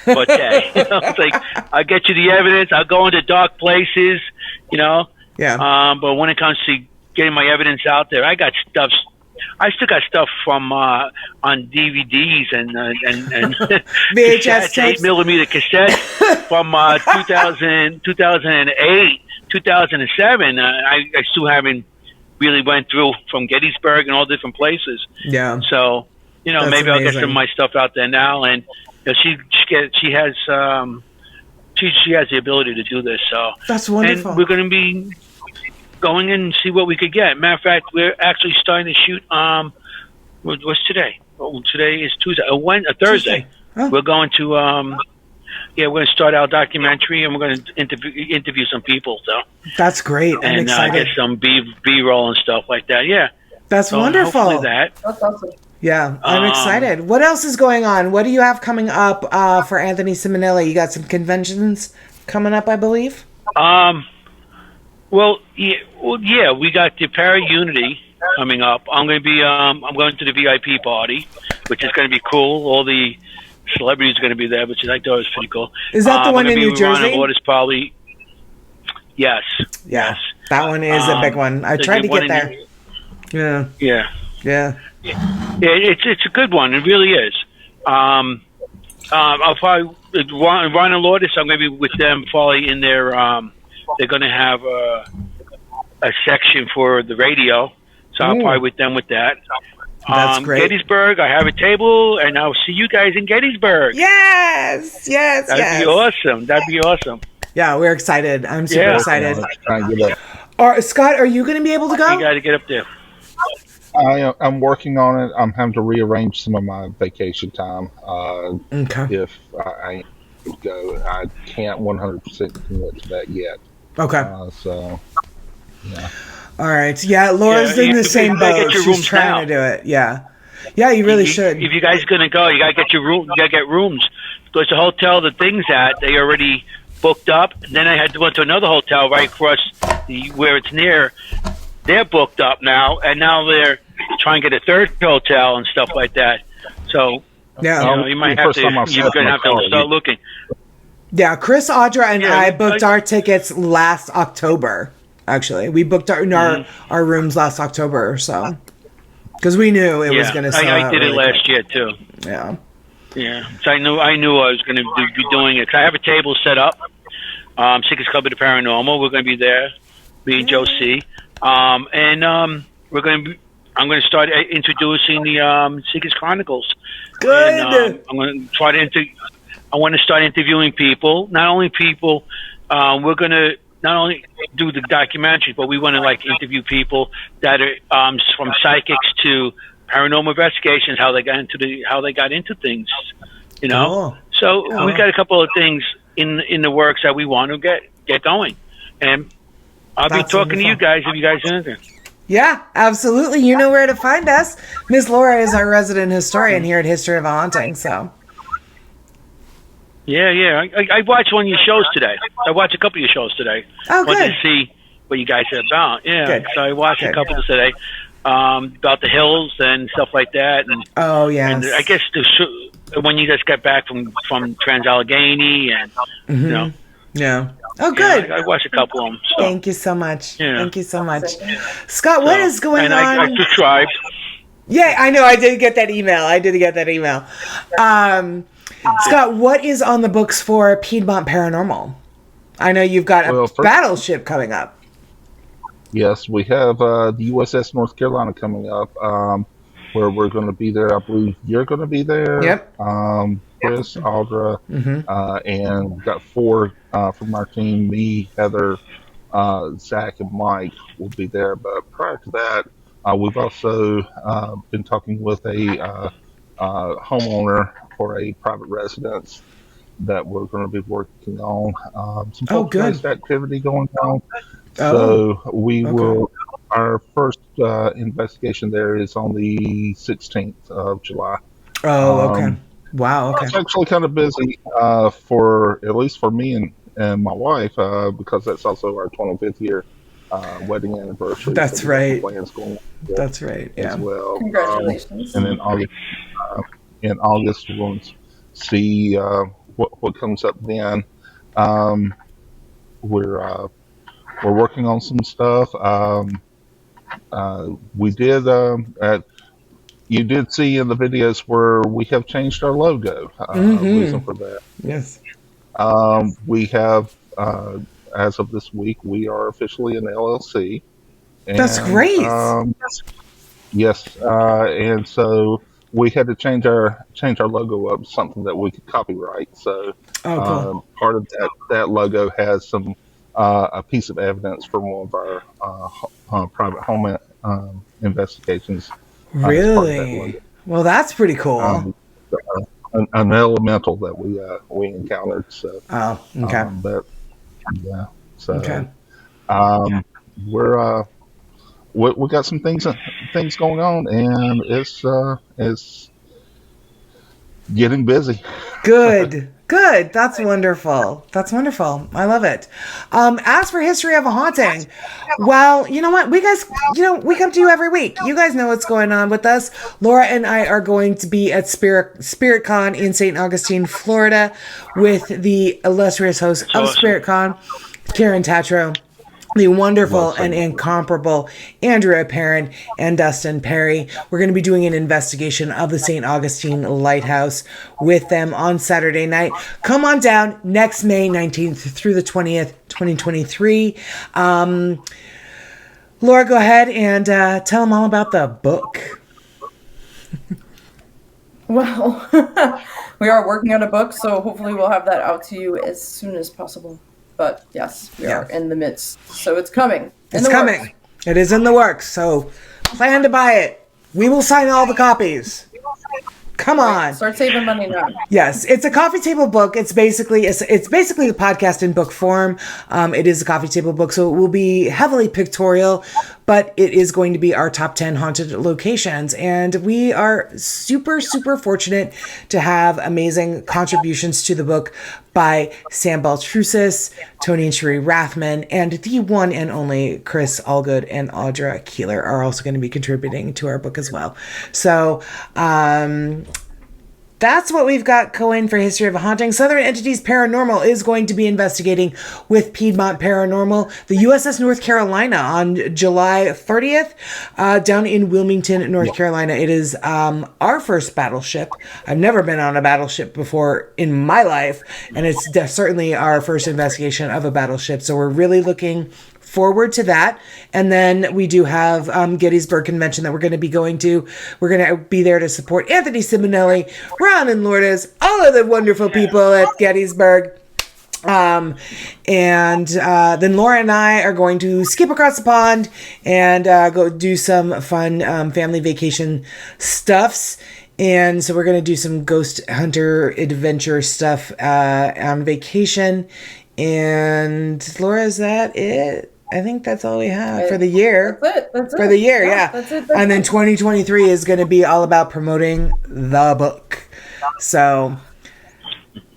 forte. It's like I'll get you the evidence. I'll go into dark places, Yeah. But when it comes to getting my evidence out there, I got stuff. I still got stuff from on DVDs and VHS cassettes, 8mm cassettes from 2008, 2007. I still haven't really went through from Gettysburg and all different places. Yeah. So That's maybe I'll get amazing. some of my stuff out there now, and she has the ability to do this. So That's wonderful. And we're going to be going in and see what we could get. Matter of fact, we're actually starting to shoot. What's today? Oh, today is Tuesday. A Thursday. Tuesday. Oh. We're going to. We're going to start our documentary, and we're going to interview some people. So That's great. I'm and excited. get some B-roll and stuff like that. Yeah, That's so wonderful. Hopefully that. That's awesome. Yeah, I'm excited. What else is going on? What do you have coming up for Anthony Simonelli? You got some conventions coming up, I believe? Well, yeah, we got the Para Unity coming up. I'm going to the VIP party, which is going to be cool. All the celebrities are going to be there, which I thought was pretty cool. Is that the one in New Jersey? Is probably. Yes. Yeah, Yes. that one is a big one. I tried to get there. Yeah. Yeah. Yeah. It's a good one. It really is. I'll probably Ron and Lourdes. I'm going to be with them probably in their. They're going to have a section for the radio, so I'll probably with them with that. That's great. Gettysburg, I have a table, and I'll see you guys in Gettysburg. Yes. That'd be awesome. That'd be awesome. Yeah, we're excited. I'm super excited. Try and get Scott, are you going to be able to go? You got to get up there. I'm working on it. I'm having to rearrange some of my vacation time. Okay. If I go, I can't 100% commit to that yet. Okay. So, yeah. All right. Yeah, Laura's in the same boat. She's trying to do it. Yeah. Yeah, you really should. If you guys are going to go, you got to get your room. You got to get rooms. Because the hotel the thing's at, they already booked up. Then I had to go to another hotel right across where it's near. They're booked up now, and now they're trying to get a third hotel and stuff like that. So, Yeah. you might have to. You're going to have to start looking. Yeah, Chris, Audra, and I booked our tickets last October. Actually, we booked our rooms last October or so because we knew it was going to sell out. I did it last year too. Yeah. Yeah. So I knew I was going to be doing it. 'Cause I have a table set up. Seekers Club of the Paranormal. We're going to be there. Me and Joe C. We're going to be. I'm going to start introducing the Seekers Chronicles. Good. And, I'm going to try to I want to start interviewing people. Not only people. We're going to not only do the documentaries, but we want to interview people that are from psychics to paranormal investigations, how they got into things. Cool. So we got a couple of things in the works that we want to get going, and I'll be talking to you guys if you guys are interested. Yeah, absolutely. You know where to find us. Miss Laura is our resident historian here at History of a Haunting. So. Yeah. I watched one of your shows today. I watched a couple of your shows today. Oh, good. Wanted to see what you guys are about. Yeah. Good. So I watched a couple today about the hills and stuff like that. And yes. And I guess when you guys got back from Trans Allegheny and Yeah. Oh, good. Yeah, I watched a couple of them. So. Thank you so much. Yeah. Thank you so much. Scott, what is going on? I subscribed. Yeah, I know. I did get that email. Scott, what is on the books for Piedmont Paranormal? I know you've got a battleship coming up. Yes, we have the USS North Carolina coming up, where we're going to be there. I believe you're going to be there. Yep. Chris, Audra, and we've got 4 from our team. Me, Heather, Zach, and Mike will be there. But prior to that, we've also been talking with a homeowner for a private residence that we're going to be working on. Some poltergeist activity going on. So we will. Our first investigation there is on the 16th of July. Oh, okay. Wow. Okay. It's actually kind of busy for at least for me and my wife because that's also our 25th year wedding anniversary. That's so right. Plans going That's right. Yeah. as well. Congratulations. And then in August, we're going to see what comes up then. Um, we're working on some stuff. We did you did see in the videos where we have changed our logo. Reason for that. Yes. We have, as of this week, we are officially an LLC. And, That's great. Yes, and so we had to change our logo up to something that we could copyright. So cool. part of that logo has some a piece of evidence from one of our private home investigations. Really? Well, that's pretty cool. An elemental that we encountered. So okay. But yeah, so okay. We're we got some things going on, and it's getting busy. Good. That's wonderful. I love it. As for History of a Haunting, well, you know what? We come to you every week. You guys know what's going on with us. Laura and I are going to be at Spirit Con in St. Augustine, Florida, with the illustrious host of Spirit Con, Karen Tatro, the wonderful and incomparable Andrea Perrin and Dustin Perry. We're going to be doing an investigation of the St. Augustine Lighthouse with them on Saturday night. Come on down next May 19th through the 20th, 2023. Laura, go ahead and tell them all about the book. Well, we are working on a book, so hopefully we'll have that out to you as soon as possible. But yes, we are in the midst. So it's coming. It's coming. Works. It is in the works. So plan to buy it. We will sign all the copies. Come on. Start saving money now. Yes, it's a coffee table book. It's basically a podcast in book form. It is a coffee table book, so it will be heavily pictorial, but it is going to be our top 10 haunted locations. And we are super, super fortunate to have amazing contributions to the book by Sam Baltrusis, Tony and Sheree Rathman, and the one and only Chris Allgood and Audra Keeler are also going to be contributing to our book as well. So, that's what we've got going for History of a Haunting. Southern Entities Paranormal is going to be investigating with Piedmont Paranormal, the USS North Carolina on July 30th, down in Wilmington, North Carolina. It is our first battleship. I've never been on a battleship before in my life, and it's certainly our first investigation of a battleship. So we're really looking forward to that. And then we do have Gettysburg Convention that we're going to be going to. We're going to be there to support Anthony Simonelli, Ron and Lourdes, all of the wonderful people at Gettysburg. And then Laura and I are going to skip across the pond and go do some fun family vacation stuffs. And so we're going to do some ghost hunter adventure stuff on vacation. And Laura, is that it? I think that's all we have for the year. That's it. For the year, yeah. That's it. And then 2023 is going to be all about promoting the book. So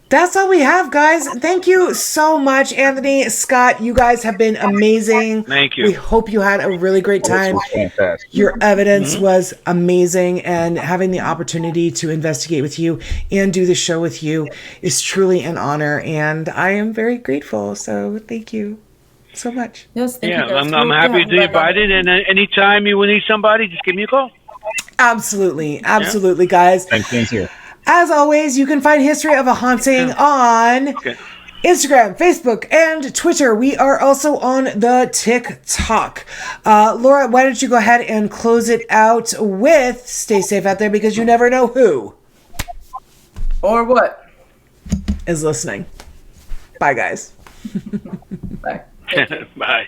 that's all we have, guys. Thank you so much, Anthony, Scott. You guys have been amazing. Thank you. We hope you had a really great time. Fantastic. Your evidence was amazing, and having the opportunity to investigate with you and do the show with you is truly an honor, and I am very grateful. So thank you so much. Yes, thank you. I'm happy to be invited, and anytime you need somebody, just give me a call. Absolutely, guys. Thanks being here. As always, you can find History of a Haunting on Instagram, Facebook, and Twitter. We are also on the TikTok. Laura, why don't you go ahead and close it out with stay safe out there, because you never know who or what is listening. Bye, guys. Bye. Bye.